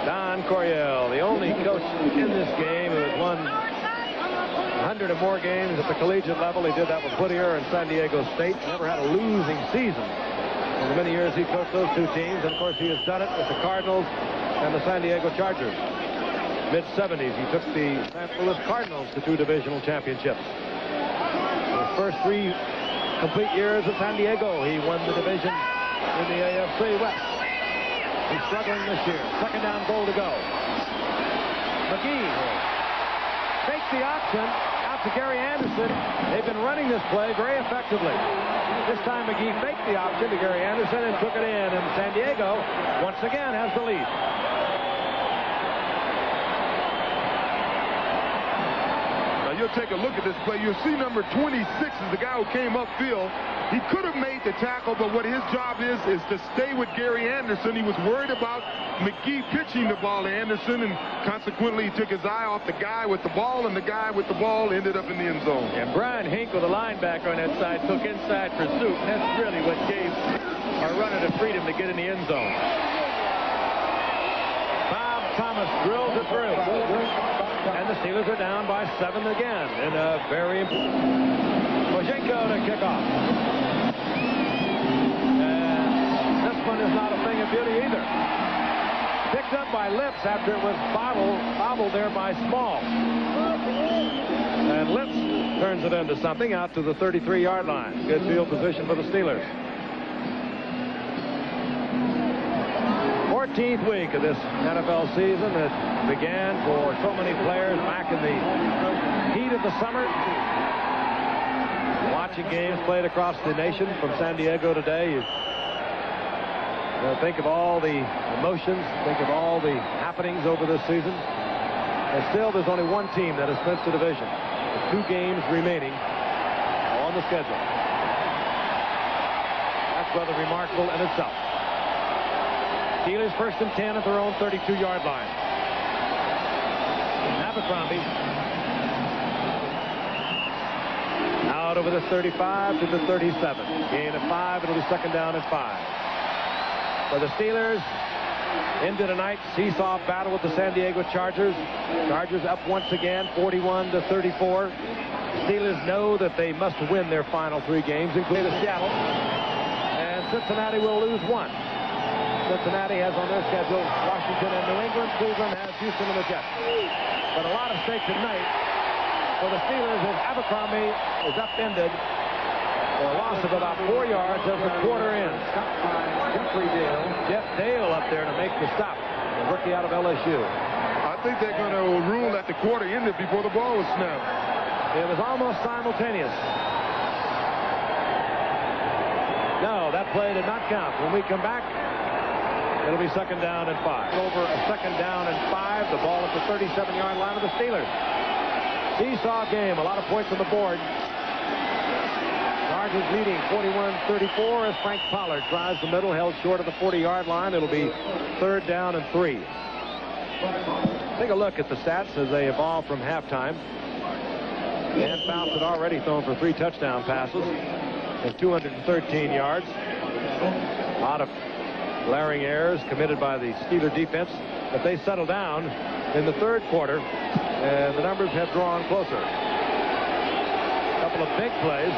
Don Coryell, the only coach in this game who has won 100 or more games at the collegiate level. He did that with Whittier and San Diego State. Never had a losing season in the many years he coached those two teams. And, of course, he has done it with the Cardinals and the San Diego Chargers. Mid-70s, he took the St. Louis Cardinals to 2 divisional championships. His first 3 complete years at San Diego, he won the division in the AFC West. He's struggling this year. Second down, goal to go. McGee fakes the option out to Gary Anderson. They've been running this play very effectively. This time McGee faked the option to Gary Anderson and took it in. And San Diego, once again, has the lead. Now you'll take a look at this play. You'll see number 26 is the guy who came upfield. He could have made the tackle, but what his job is to stay with Gary Anderson. He was worried about McGee pitching the ball to Anderson, and consequently he took his eye off the guy with the ball, and the guy with the ball ended up in the end zone. And Brian Hink, with a linebacker on that side, took inside pursuit, and that's really what gave our runner the freedom to get in the end zone. Bob Thomas drills it through. And the Steelers are down by 7 again in a very important... Mojenko to kick off. And this one is not a thing of beauty either. Picked up by Lips after it was bobbled there by Small. And Lips turns it into something out to the 33-yard line. Good field position for the Steelers. 14th week of this NFL season that began for so many players back in the heat of the summer. Watching games played across the nation from San Diego today. You think of all the emotions, think of all the happenings over this season. And still, there's only one team that has clinched the division, with 2 games remaining on the schedule. That's rather remarkable in itself. Steelers 1st and 10 at their own 32-yard line. Abercrombie out over the 35 to the 37. Gain of 5. It'll be 2nd down and 5. For the Steelers, into tonight's seesaw battle with the San Diego Chargers. Chargers up once again, 41 to 34. Steelers know that they must win their final 3 games, including Seattle. And Cincinnati will lose 1. Cincinnati has on their schedule Washington and New England. Cleveland has Houston and the Jets. But a lot at stake tonight for the Steelers as Abercrombie is upended for a loss of about 4 yards as the quarter ends. Jeff Dale up there to make the stop. The rookie out of LSU. I think they're going to rule that the quarter ended before the ball was snapped. It was almost simultaneous. No, that play did not count. When we come back, it'll be 2nd down and 5. Over a 2nd down and 5. The ball at the 37-yard line of the Steelers. Seesaw game. A lot of points on the board. Chargers leading 41-34 as Frank Pollard drives the middle, held short of the 40-yard line. It'll be 3rd down and 3. Take a look at the stats as they evolve from halftime. Dan Fouts had already thrown for 3 touchdown passes and 213 yards. A lot of glaring errors committed by the Steeler defense, but they settle down in the 3rd quarter, and the numbers have drawn closer. A couple of big plays.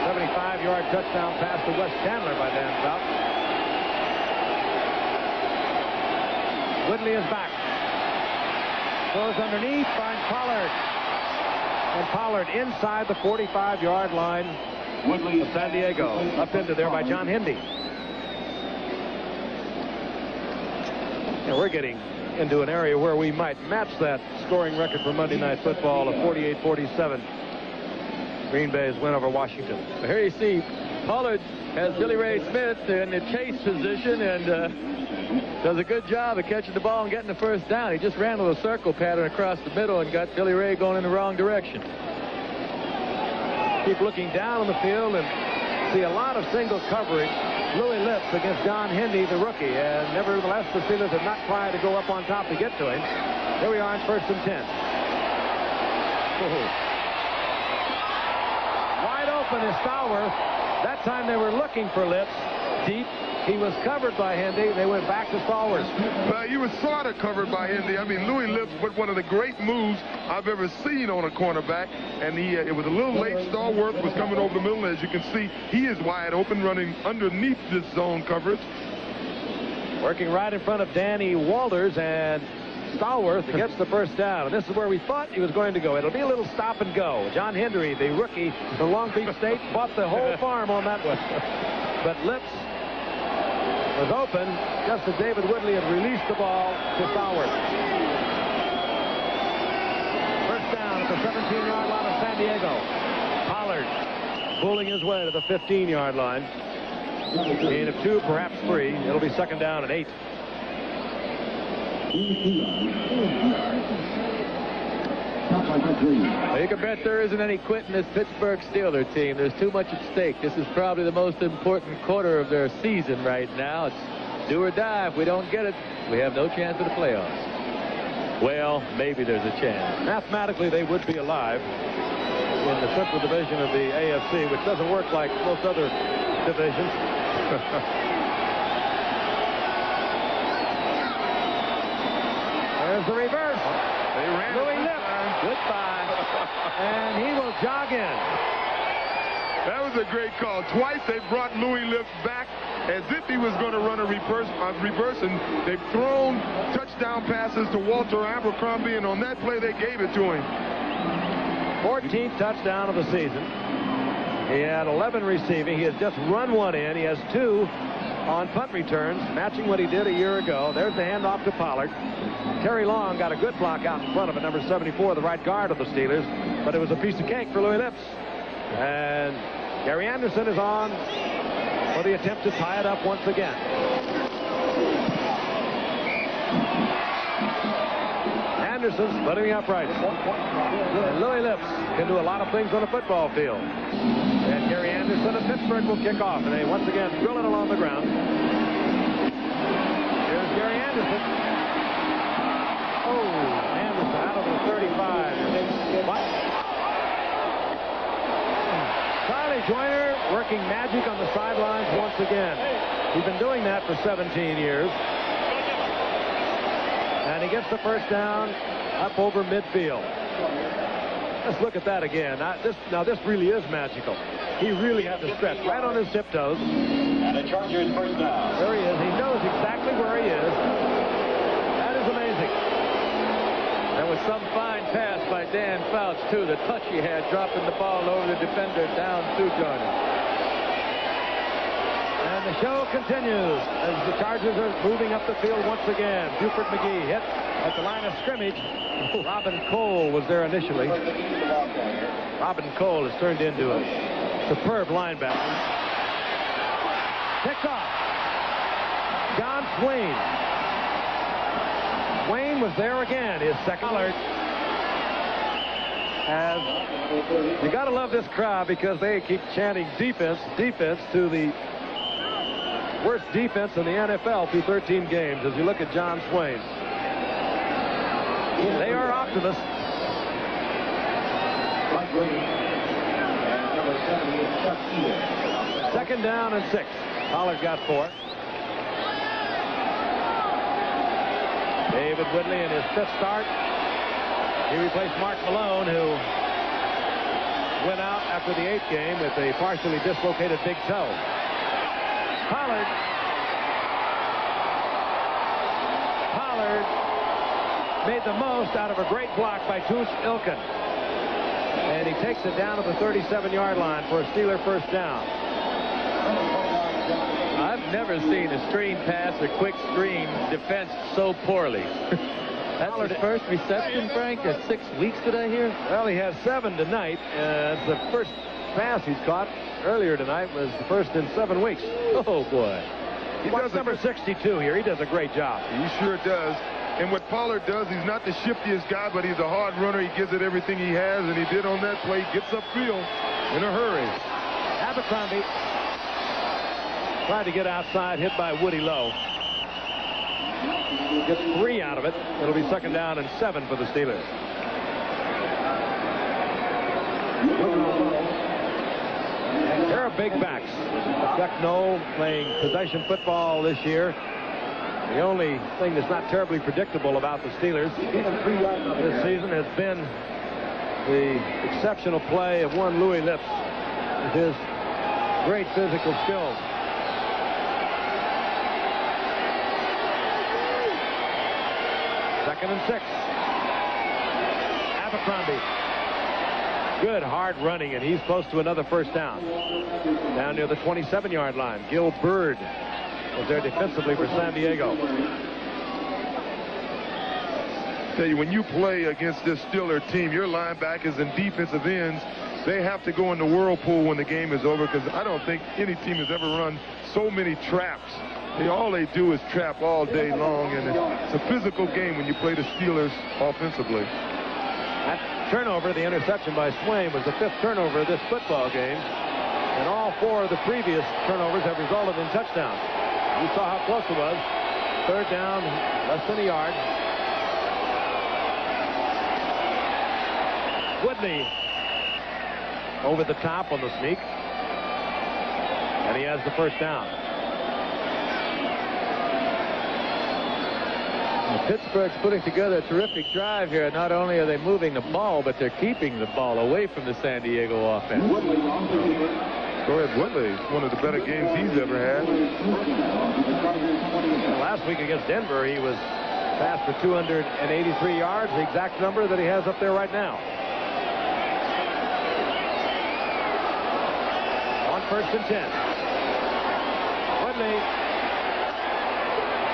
75-yard touchdown pass to Wes Chandler by Dan Fouts. Woodley is back. Goes underneath, finds Pollard. And Pollard inside the 45-yard line of San Diego. Upended there by John Hendy. And we're getting into an area where we might match that scoring record for Monday Night Football of 48-47. Green Bay's win over Washington. Here you see Pollard has Billy Ray Smith in the chase position and does a good job of catching the ball and getting the 1st down. He just ran a little circle pattern across the middle and got Billy Ray going in the wrong direction. Keep looking down on the field and see a lot of single coverage. Louis Lips against John Hendy, the rookie, and nevertheless the Steelers have not tried to go up on top to get to him. Here we are in 1st and 10. Wide open is Stallworth. That time they were looking for Lips deep. He was covered by Hendy. They went back to Stallworth. Well, he was sort of covered by Hendy. I mean, Louis Lips put one of the great moves I've ever seen on a cornerback, and it was a little late. Stallworth was coming over the middle. As you can see, he is wide open, running underneath this zone coverage. Working right in front of Danny Walters, and Stallworth gets the 1st down. And this is where we thought he was going to go. It'll be a little stop and go. John Henry, the rookie from Long Beach State, bought the whole farm on that one. But Lips was open just as David Woodley had released the ball to Stallworth. 1st down at the 17-yard line of San Diego. Pollard bulling his way to the 15-yard line. Gain of 2, perhaps 3. It'll be 2nd down and 8. You can bet there isn't any quit in this Pittsburgh Steelers team. There's too much at stake. This is probably the most important quarter of their season right now. It's do or die. If we don't get it, we have no chance of the playoffs. Well, maybe there's a chance. Mathematically, they would be alive in the Central Division of the AFC, which doesn't work like most other divisions. There's the reverse. Louis Lips. Goodbye. And he will jog in. That was a great call. Twice they brought Louis Lips back as if he was going to run a reverse, and they've thrown touchdown passes to Walter Abercrombie, and on that play they gave it to him. 14th touchdown of the season. He had 11 receiving. He has just run one in. He has 2 on punt returns, matching what he did a year ago. There's the handoff to Pollard. Terry Long got a good block out in front of it, number 74, the right guard of the Steelers, but it was a piece of cake for Louis Lips. And Gary Anderson is on for the attempt to tie it up once again. Anderson splitting the uprights. And Louis Lips can do a lot of things on a football field. And Gary Anderson of Pittsburgh will kick off, and they once again drill it along the ground. Here's Gary Anderson. Oh, Anderson out of the 35. Charlie Joyner working magic on the sidelines once again. He's been doing that for 17 years. And he gets the first down up over midfield. Let's look at that again. Now this really is magical. He really had to stretch right on his tiptoes. And the Chargers first down. There he is. He knows exactly where he is. That is amazing. There was some fine pass by Dan Fouts, too. The touch he had dropping the ball over the defender down to Joyner. And the show continues as the Chargers are moving up the field once again. Buford McGee hit at the line of scrimmage. Robin Cole was there initially. Robin Cole has turned into a superb linebacker. Picked off. John Swain. Swain was there again, his second alert. As you got to love this crowd because they keep chanting defense, defense to the worst defense in the NFL through 13 games as you look at John Swain. They are optimists. Second down and 6. Pollard got 4. David Woodley in his 5th start. He replaced Mark Malone, who went out after the 8th game with a partially dislocated big toe. Pollard made the most out of a great block by Touche Ilkin. And he takes it down to the 37-yard line for a Steeler first down. I've never seen a screen pass or quick screen defense so poorly. That's his first reception, Frank, in 6 weeks, did I hear? Well, he has 7 tonight. The first pass he's caught earlier tonight was the first in 7 weeks. Oh, boy. He does number 62 here. He does a great job. He sure does. And what Pollard does, he's not the shiftiest guy, but he's a hard runner. He gives it everything he has, and he did on that play. Gets upfield in a hurry. Abercrombie tried to get outside, hit by Woody Lowe. Gets 3 out of it. It'll be second down and 7 for the Steelers. There are big backs. Chuck Noll playing possession football this year. The only thing that's not terribly predictable about the Steelers this season has been the exceptional play of one Louis Lips with his great physical skills. Second and 6. Abercrombie. Good hard running, and he's close to another first down. Down near the 27-yard line. Gil Byrd was there defensively for San Diego. Tell you, when you play against this Steeler team, your linebackers and defensive ends, they have to go in the whirlpool when the game is over, because I don't think any team has ever run so many traps. All they do is trap all day long, and it's a physical game when you play the Steelers offensively. That turnover, the interception by Swain, was the 5th turnover of this football game, and all 4 of the previous turnovers have resulted in touchdowns. You saw how close it was. Third down, less than a yard. Woodley over the top on the sneak, and he has the first down. Pittsburgh's putting together a terrific drive here. Not only are they moving the ball, but they're keeping the ball away from the San Diego offense. Troy Woodley, one of the better games he's ever had. Last week against Denver, he was passed for 283 yards, the exact number that he has up there right now. On 1st and 10. Woodley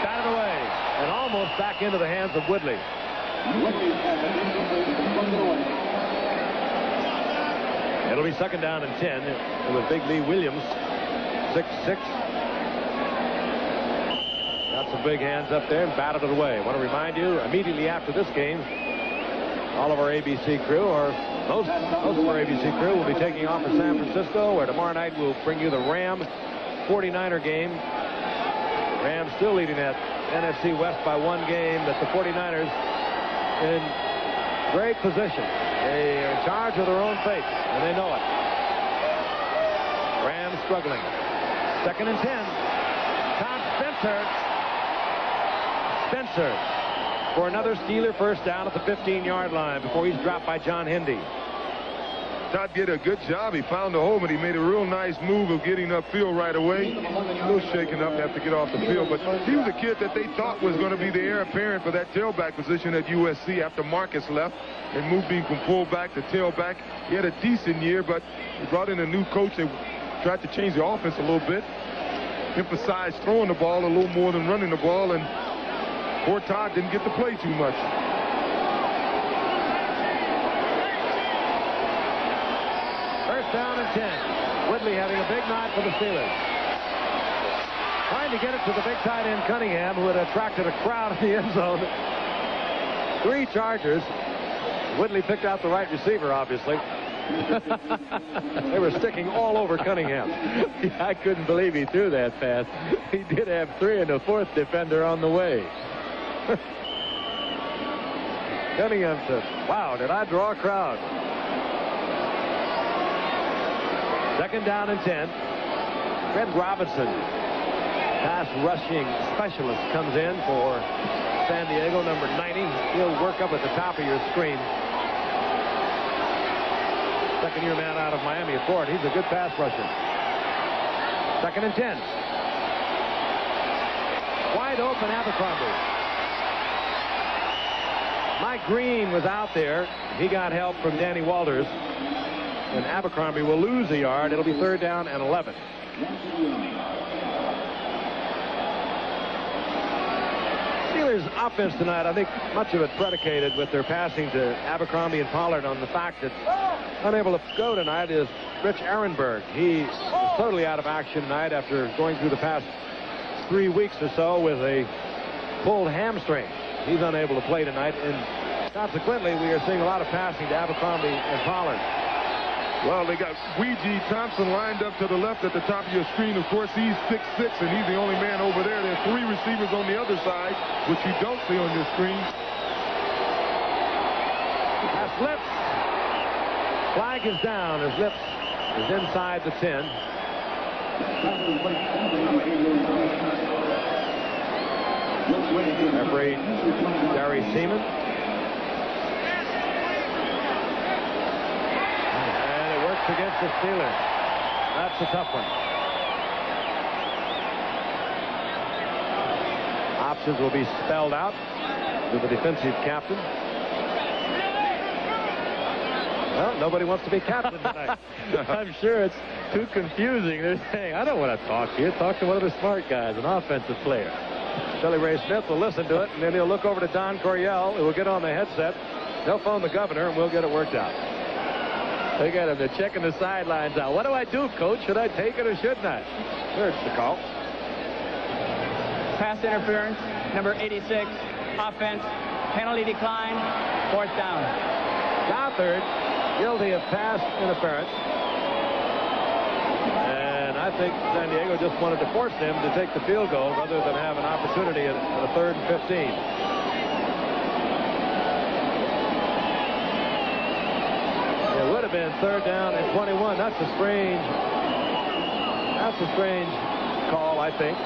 batted away and almost back into the hands of Woodley. It'll be 2nd down and 10 with Big Lee Williams, 6'6". Got some big hands up there and batted it away. I want to remind you, immediately after this game, all of our ABC crew, or most of our ABC crew, will be taking off for San Francisco, where tomorrow night we'll bring you the Rams 49er game. Rams still leading that NFC West by 1 game, but the 49ers in great position. They are in charge of their own fate, and they know it. Rams struggling. 2nd and 10. Tom Spencer for another Steeler first down at the 15-yard line before he's dropped by John Hindy. Todd did a good job. He found the hole, but he made a real nice move of getting upfield right away. A little shaken up, have to get off the field, but he was a kid that they thought was going to be the heir apparent for that tailback position at USC after Marcus left and moved him from fullback to tailback. He had a decent year, but he brought in a new coach that tried to change the offense a little bit, emphasized throwing the ball a little more than running the ball, and poor Todd didn't get to play too much. Down and 10. Woodley having a big night for the Steelers. Trying to get it to the big tight end Cunningham, who had attracted a crowd in the end zone. 3 chargers. Woodley picked out the right receiver, obviously. They were sticking all over Cunningham. Yeah, I couldn't believe he threw that pass. He did have 3 and a 4th defender on the way. Cunningham said, wow, did I draw a crowd? 2nd down and 10. Fred Robinson, pass rushing specialist, comes in for San Diego, number 90. He'll work up at the top of your screen. 2nd-year man out of Miami at Ford. He's a good pass rusher. 2nd and 10. Wide open Abercrombie. Mike Green was out there. He got help from Danny Walters. And Abercrombie will lose a yard. It'll be 3rd down and 11. Steelers offense tonight, I think much of it predicated with their passing to Abercrombie and Pollard on the fact that unable to go tonight is Rich Ehrenberg. He is totally out of action tonight after going through the past 3 weeks or so with a pulled hamstring. He's unable to play tonight, and consequently we are seeing a lot of passing to Abercrombie and Pollard. Well, they got Ouija Thompson lined up to the left at the top of your screen. Of course, he's 6'6", and he's the only man over there. There's 3 receivers on the other side, which you don't see on your screen. That's Lips. Flag is down as Lips is inside the 10. Referee Gary Seaman. Against the Steelers. That's a tough one. Options will be spelled out to the defensive captain. Well, nobody wants to be captain tonight. I'm sure it's too confusing. They're saying, I don't want to talk to you. Talk to one of the smart guys, an offensive player. Billy Ray Smith will listen to it, and then he'll look over to Don Coryell, who will get on the headset. They'll phone the governor, and we'll get it worked out. They got him. They're checking the sidelines out. What do I do, Coach? Should I take it or shouldn't I? There's the call. Pass interference, number 86. Offense, penalty decline, 4th down. Gothard, guilty of pass interference. And I think San Diego just wanted to force him to take the field goal rather than have an opportunity at a 3rd and 15. Would have been 3rd down and 21. That's a strange call, I think.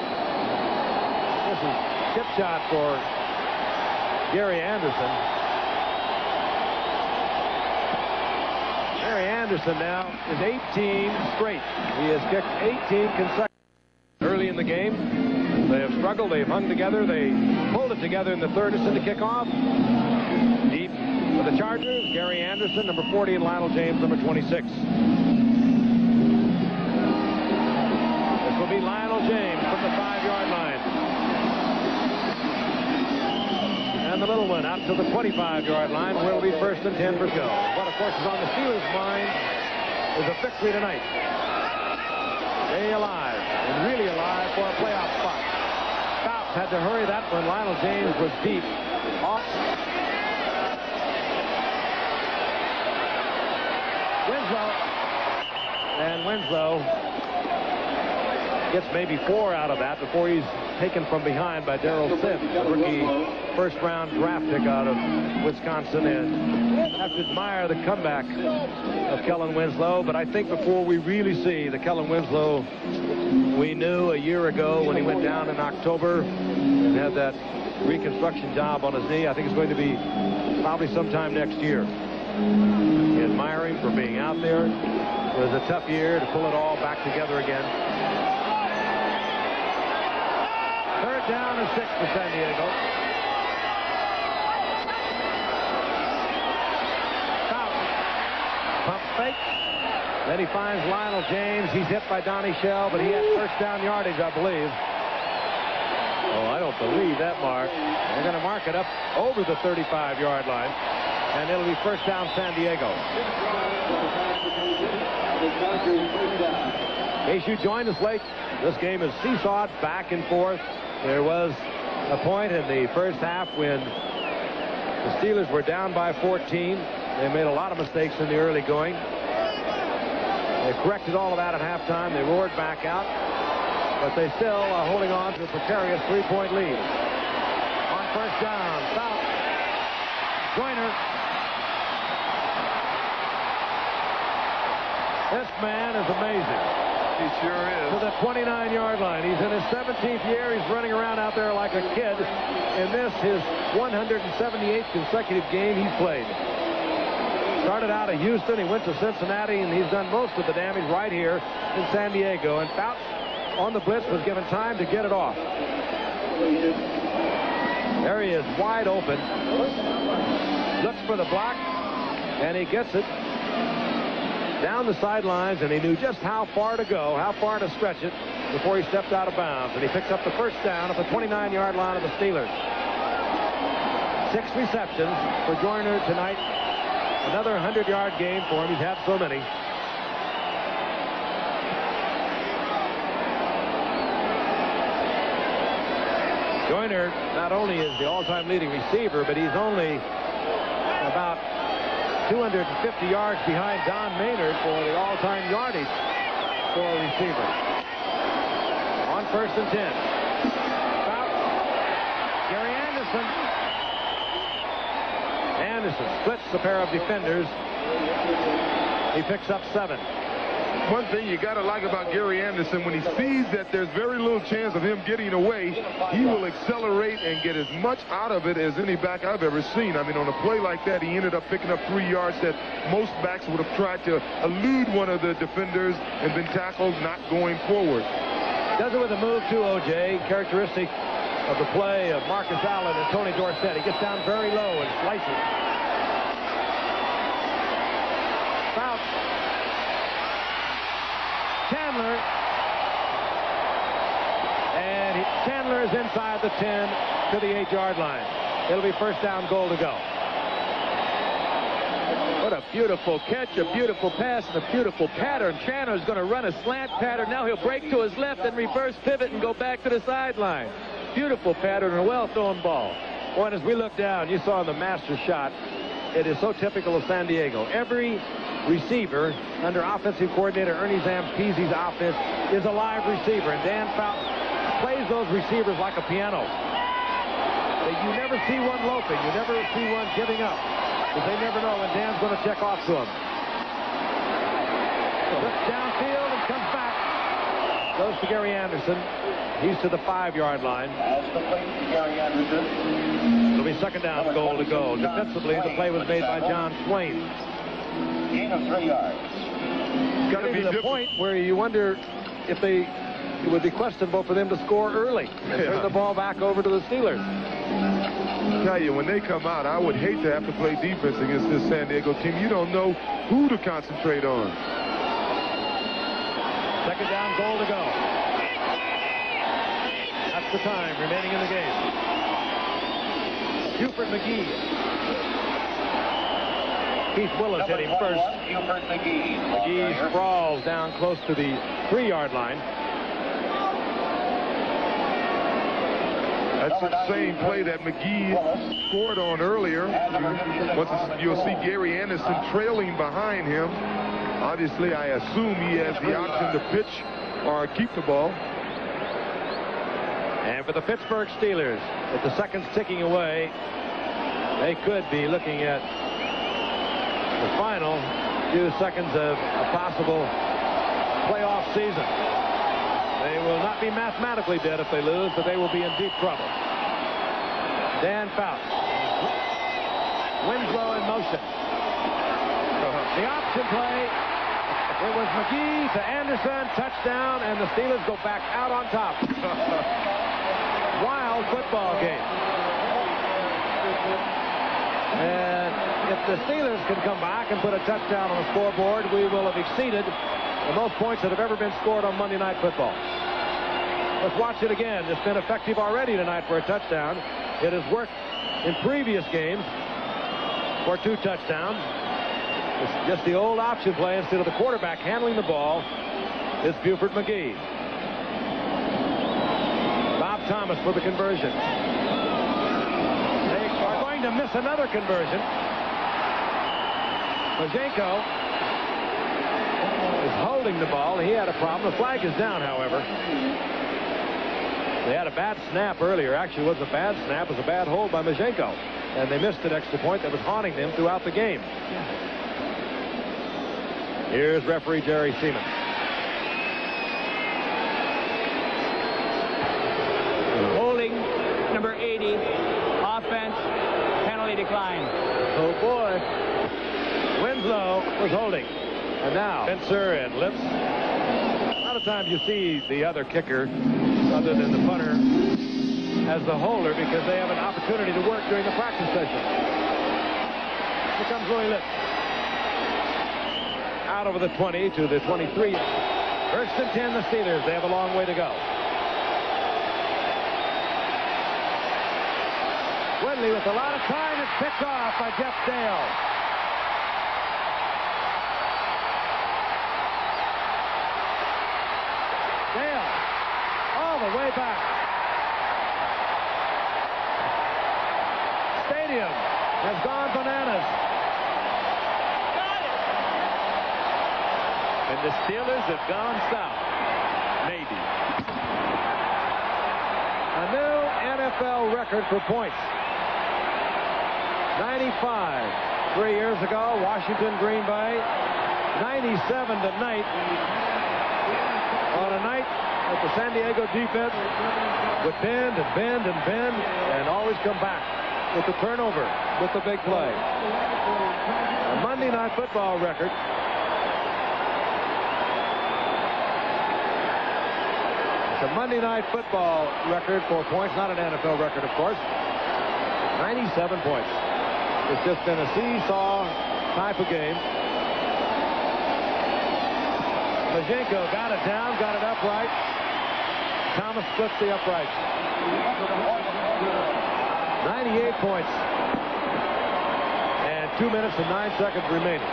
This is chip shot for Gary Anderson. Gary Anderson now is 18 straight. He has kicked 18 consecutive. Early in the game, they have struggled. They've hung together. They pulled it together in the third to send the kickoff. Deep for the Chargers, Gary Anderson, number 40, and Lionel James, number 26. This will be Lionel James from the 5-yard line. And the little one out to the 25-yard line, where it'll be 1st and 10 for go. What, of course, is on the Steelers' mind is a victory tonight. Stay alive, and really alive for a playoff spot. Fouts had to hurry that one. Lionel James was deep. Off. Winslow gets maybe 4 out of that before he's taken from behind by Darrell Sims, the rookie first-round draft pick out of Wisconsin. And I have to admire the comeback of Kellen Winslow, but I think before we really see the Kellen Winslow we knew a year ago when he went down in October and had that reconstruction job on his knee, I think it's going to be probably sometime next year. We admire him for being out there. It was a tough year to pull it all back together again. 3rd down and 6 for San Diego. Foul. Pump fake. Then he finds Lionel James. He's hit by Donnie Shell, but he had 1st down yardage, I believe. Oh, I don't believe that mark. They're going to mark it up over the 35-yard line, and it'll be 1st down San Diego. In case you joined us late, this game is seesawed back and forth. There was a point in the first half when the Steelers were down by 14. They made a lot of mistakes in the early going. They corrected all of that at halftime. They roared back out, but they still are holding on to a precarious 3-point lead. On 1st down, foul. Joyner. This man is amazing. He sure is. To the 29-yard line. He's in his 17th year. He's running around out there like a kid. In this, his 178th consecutive game he's played. Started out at Houston. He went to Cincinnati, and he's done most of the damage right here in San Diego. And Fouts on the blitz was given time to get it off. There he is, wide open. Looks for the block, and he gets it down the sidelines, and he knew just how far to go, how far to stretch it before he stepped out of bounds. And he picks up the 1st down at the 29-yard line of the Steelers. 6 receptions for Joyner tonight. Another 100-yard game for him. He's had so many. Joyner not only is the all-time leading receiver, but he's only about 250 yards behind Don Maynard for the all-time yardage for a receiver. On 1st and 10. Foul. Gary Anderson. Anderson splits a pair of defenders. He picks up 7. One thing you got to like about Gary Anderson, when he sees that there's very little chance of him getting away, he will accelerate and get as much out of it as any back I've ever seen. I mean, on a play like that, he ended up picking up 3 yards that most backs would have tried to elude one of the defenders and been tackled, not going forward. Does it with a move too, O.J. Characteristic of the play of Marcus Allen and Tony Dorsett. He gets down very low and slices. Foul. Chandler. And Chandler is inside the 10 to the 8-yard line. It'll be 1st down, goal to go. What a beautiful catch, a beautiful pass, and a beautiful pattern. Chandler's going to run a slant pattern. Now he'll break to his left and reverse pivot and go back to the sideline. Beautiful pattern and a well-thrown ball. Boy, and as we look down, you saw the master shot. It is so typical of San Diego. Every receiver under offensive coordinator Ernie Zampese's offense is a live receiver, and Dan Fouts plays those receivers like a piano. You never see one loafing. You never see one giving up, because they never know when Dan's going to check off to him. Looks downfield and comes back. Goes to Gary Anderson. He's to the 5-yard line. As the play to Gary Anderson. It'll It'll be second down, goal to go. Defensively, the play was made by John Swain. Gain of 3 yards. Got to be the point where you wonder if it would be questionable for them to score early and turn the ball back over to the Steelers. I tell you, when they come out, I would hate to have to play defense against this San Diego team. You don't know who to concentrate on. Second down, goal to go. That's the time remaining in the game. Buford McGee. Keith Willis hit him first. McGee sprawls down close to the 3-yard line. That's the same play that McGee scored on earlier. You'll see Gary Anderson trailing behind him. Obviously, I assume he has the option to pitch or keep the ball. And for the Pittsburgh Steelers, with the seconds ticking away, they could be looking at the final few seconds of a possible playoff season. They will not be mathematically dead if they lose, but they will be in deep trouble. Dan Fouts. Winslow in motion. The option play. It was McGee to Anderson, touchdown, and the Steelers go back out on top. Wild football game. And if the Steelers can come back and put a touchdown on the scoreboard, we will have exceeded the most points that have ever been scored on Monday Night Football. Let's watch it again. It's been effective already tonight for a touchdown. It has worked in previous games for 2 touchdowns. It's just the old option play. Instead of the quarterback handling the ball, it's Buford McGee. Bob Thomas for the conversion. They are going to miss another conversion. Majenko is holding the ball. He had a problem. The flag is down, however. They had a bad snap earlier. Actually, it wasn't a bad snap. It was a bad hold by Majenko. And they missed an extra point that was haunting them throughout the game. Here's referee Jerry Seaman. Holding number 80. Offense. Penalty decline. Oh, boy. Winslow was holding. And now, Spencer and Lips. A lot of times you see the other kicker, other than the punter, as the holder because they have an opportunity to work during the practice session. Here comes Louis Lips. Out over the 20 to the 23. First and 10, the Steelers. They have a long way to go. Whitley with a lot of time. It's picked off by Jeff Dale. Dale all the way back. Stadium has gone bananas. And the Steelers have gone south. Maybe. A new NFL record for points. 95 3 years ago, Washington, Green Bay. 97 tonight. On a night that the San Diego defense would bend and bend and bend and always come back with the turnover, with the big play. A Monday Night Football record. It's a Monday Night Football record for points, not an NFL record, of course. 97 points. It's just been a seesaw type of game. Majenko got it down, got it upright. Thomas splits the upright. 98 points. And 2 minutes and 9 seconds remaining.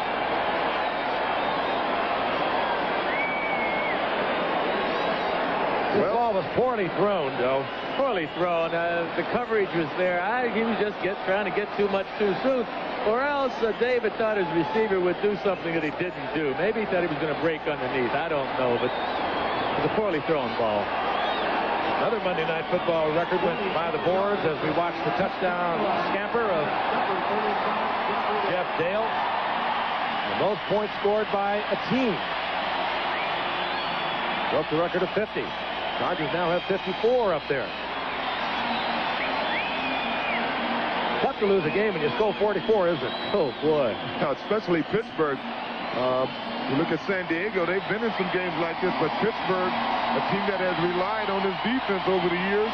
This ball was poorly thrown, Joe. Poorly thrown. The coverage was there. He was just trying to get too much too soon. Or else David thought his receiver would do something that he didn't do. Maybe he thought he was going to break underneath. I don't know, but it was a poorly thrown ball. Another Monday Night Football record went by the boards as we watched the touchdown scamper of Jeff Dale. The most points scored by a team. Broke the record of 50. Chargers now have 54 up there. tough to lose a game when you score 44, isn't it? Oh, boy. Especially Pittsburgh. You look at San Diego, they've been in some games like this, but Pittsburgh, a team that has relied on his defense over the years,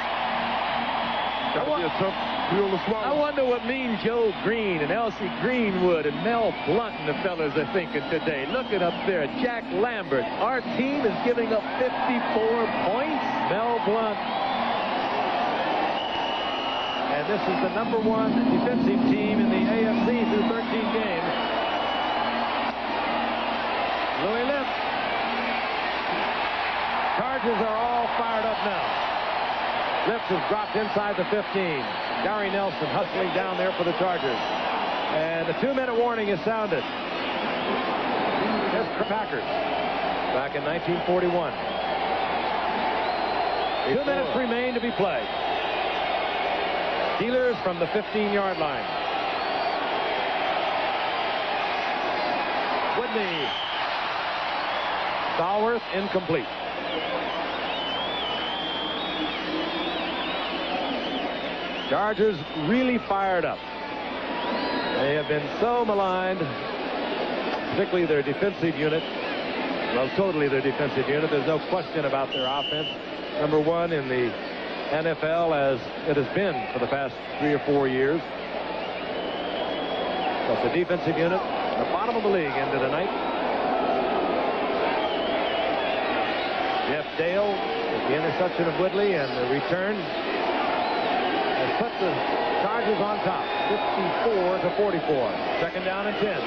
that would be a tough pill to swallow. I wonder what Mean Joe Green and Elsie Greenwood and Mel Blunt and the fellas are thinking today. Looking up there, Jack Lambert. Our team is giving up 54 points. Mel Blunt. And this is the #1 defensive team in the AFC through 13 games. Louis Lips. Chargers are all fired up now. Lips has dropped inside the 15. Gary Nelson hustling down there for the Chargers. And the 2-minute warning is sounded. Here's the Packers back in 1941. 2 minutes remain to be played. Steelers from the 15-yard line. Whitney. Stallworth incomplete. Chargers really fired up. They have been so maligned, particularly their defensive unit. Well, totally their defensive unit. There's no question about their offense. #1 in the NFL as it has been for the past 3 or 4 years. But the defensive unit, the bottom of the league into the night. Jeff Dale with the interception of Woodley and the return has put the Chargers on top, 54-44. Second down and 10.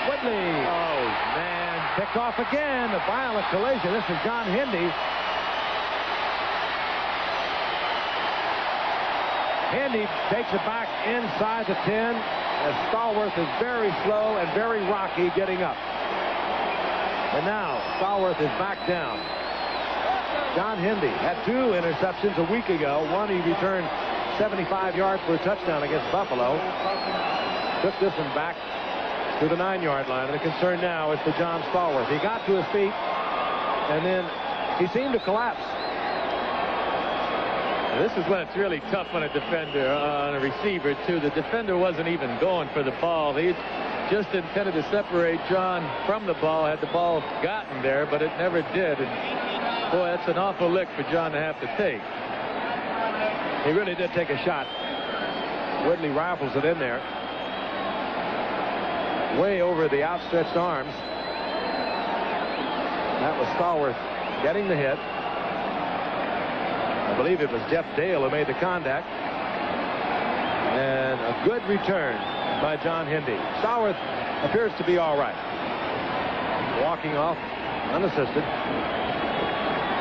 Woodley. Oh, man. Picked off again. A violent collision. This is John Hendy. Hendy takes it back inside the 10 as Stallworth is very slow and very rocky getting up. And now Stallworth is back down. John Hendy had 2 interceptions a week ago. One he returned 75 yards for a touchdown against Buffalo. Took this one back to the 9-yard line. And the concern now is for John Stallworth. He got to his feet and then he seemed to collapse. This is when it's really tough on a defender, on a receiver, too. The defender wasn't even going for the ball. He just intended to separate John from the ball, had the ball gotten there, but it never did. And boy, that's an awful lick for John to have to take. He really did take a shot. Woodley rifles it in there. Way over the outstretched arms. That was Stallworth getting the hit. I believe it was Jeff Dale who made the contact. And a good return by John Hendy. Stallworth appears to be all right. Walking off unassisted.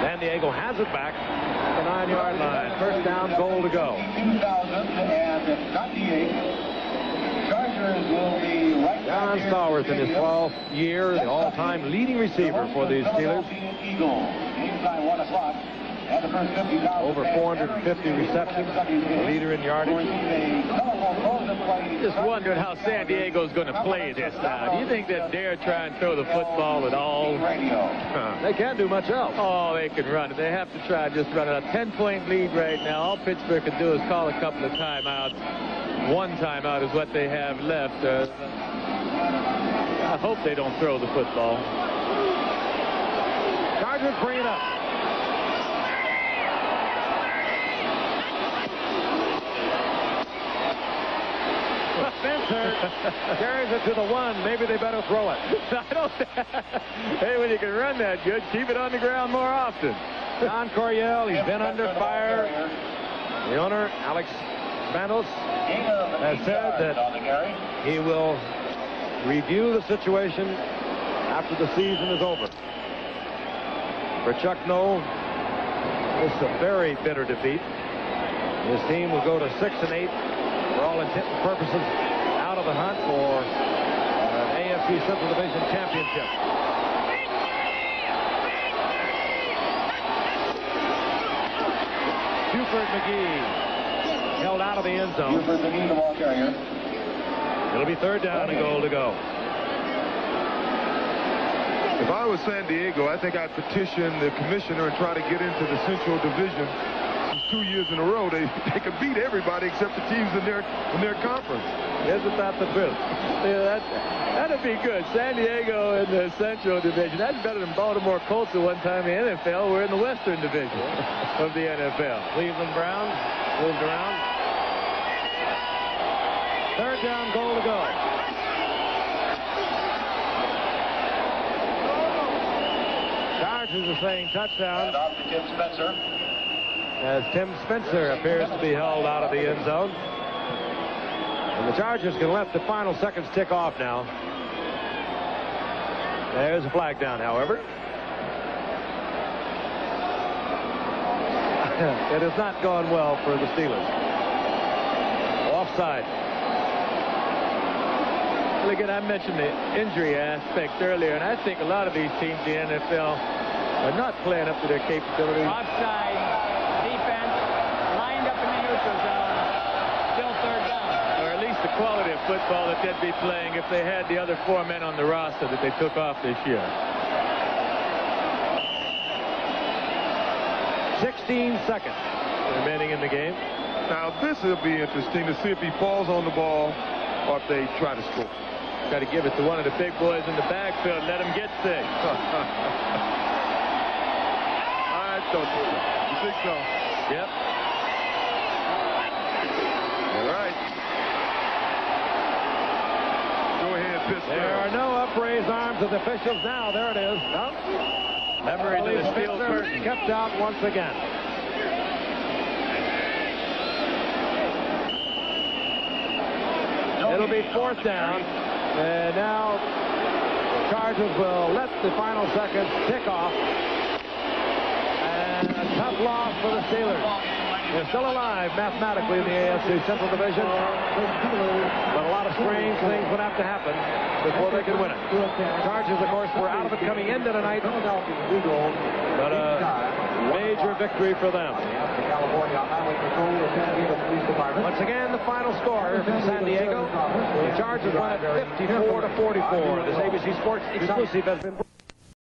San Diego has it back at the 9-yard line. First down, goal to go. 2098. Chargers will be right. John Stallworth in his 12th year, the all-time leading receiver for the Steelers. Eagles. Game time 1 o'clock. Over 450 receptions, leader in yardage. Just wondered how San Diego's going to play this time. Do you think they dare try and throw the football at all? They can't do much else. Oh, they can run it. They have to try and just run it. A 10-point lead right now. All Pittsburgh can do is call a couple of timeouts. 1 timeout is what they have left. I hope they don't throw the football. Chargers bring it up. Spencer carries it to the 1. Maybe they better throw it. I don't. Hey, when you can run that good, keep it on the ground more often. Don Coryell, he's been under fire. The owner, Alex Manos, has said that he will review the situation after the season is over. For Chuck Noll, this is a very bitter defeat. His team will go to 6-8 for all intent and purposes, out of the hunt for an AFC Central Division championship. Buford McGee held out of the end zone. Buford McGee, the ball carrier. It'll be 3rd down and goal to go. If I was San Diego, I think I'd petition the commissioner and try to get into the Central Division. 2 years in a row, they can beat everybody except the teams in their conference. Isn't that the truth? Yeah, that'd be good. San Diego in the Central Division. That's better than Baltimore Colts at one time in the NFL. We're in the Western Division of the NFL. Cleveland Browns moved around. Third down, goal to go. Chargers are saying touchdown. And off to Tim Spencer. As Tim Spencer appears to be held out of the end zone. And the Chargers can let the final seconds tick off now. There's a flag down, however. It has not gone well for the Steelers. Offside. Well, again, I mentioned the injury aspect earlier, and I think a lot of these teams in the NFL are not playing up to their capabilities. Offside. Defense lined up in the neutral zone. Still third down. Or at least the quality of football that they'd be playing if they had the other 4 men on the roster that they took off this year. 16 seconds remaining in the game. Now, this will be interesting to see if he falls on the ball or if they try to score. Got to give it to one of the big boys in the backfield. Let him get sick. I thought so. You think so? Yep. All right. Go ahead, Pittsburgh. There are no upraised arms of the officials now. There it is. No. Memory to the steel curtain. Kept out once again. It'll be fourth down. And now the Chargers will let the final seconds tick off. And a tough loss for the Steelers. They're still alive mathematically in the AFC Central Division. But a lot of strange things would have to happen before they could win it. Chargers, of course, were out of it coming into tonight. But a major victory for them. Once again, the final score from San Diego. The Chargers won it 54-44. This ABC Sports exclusive has been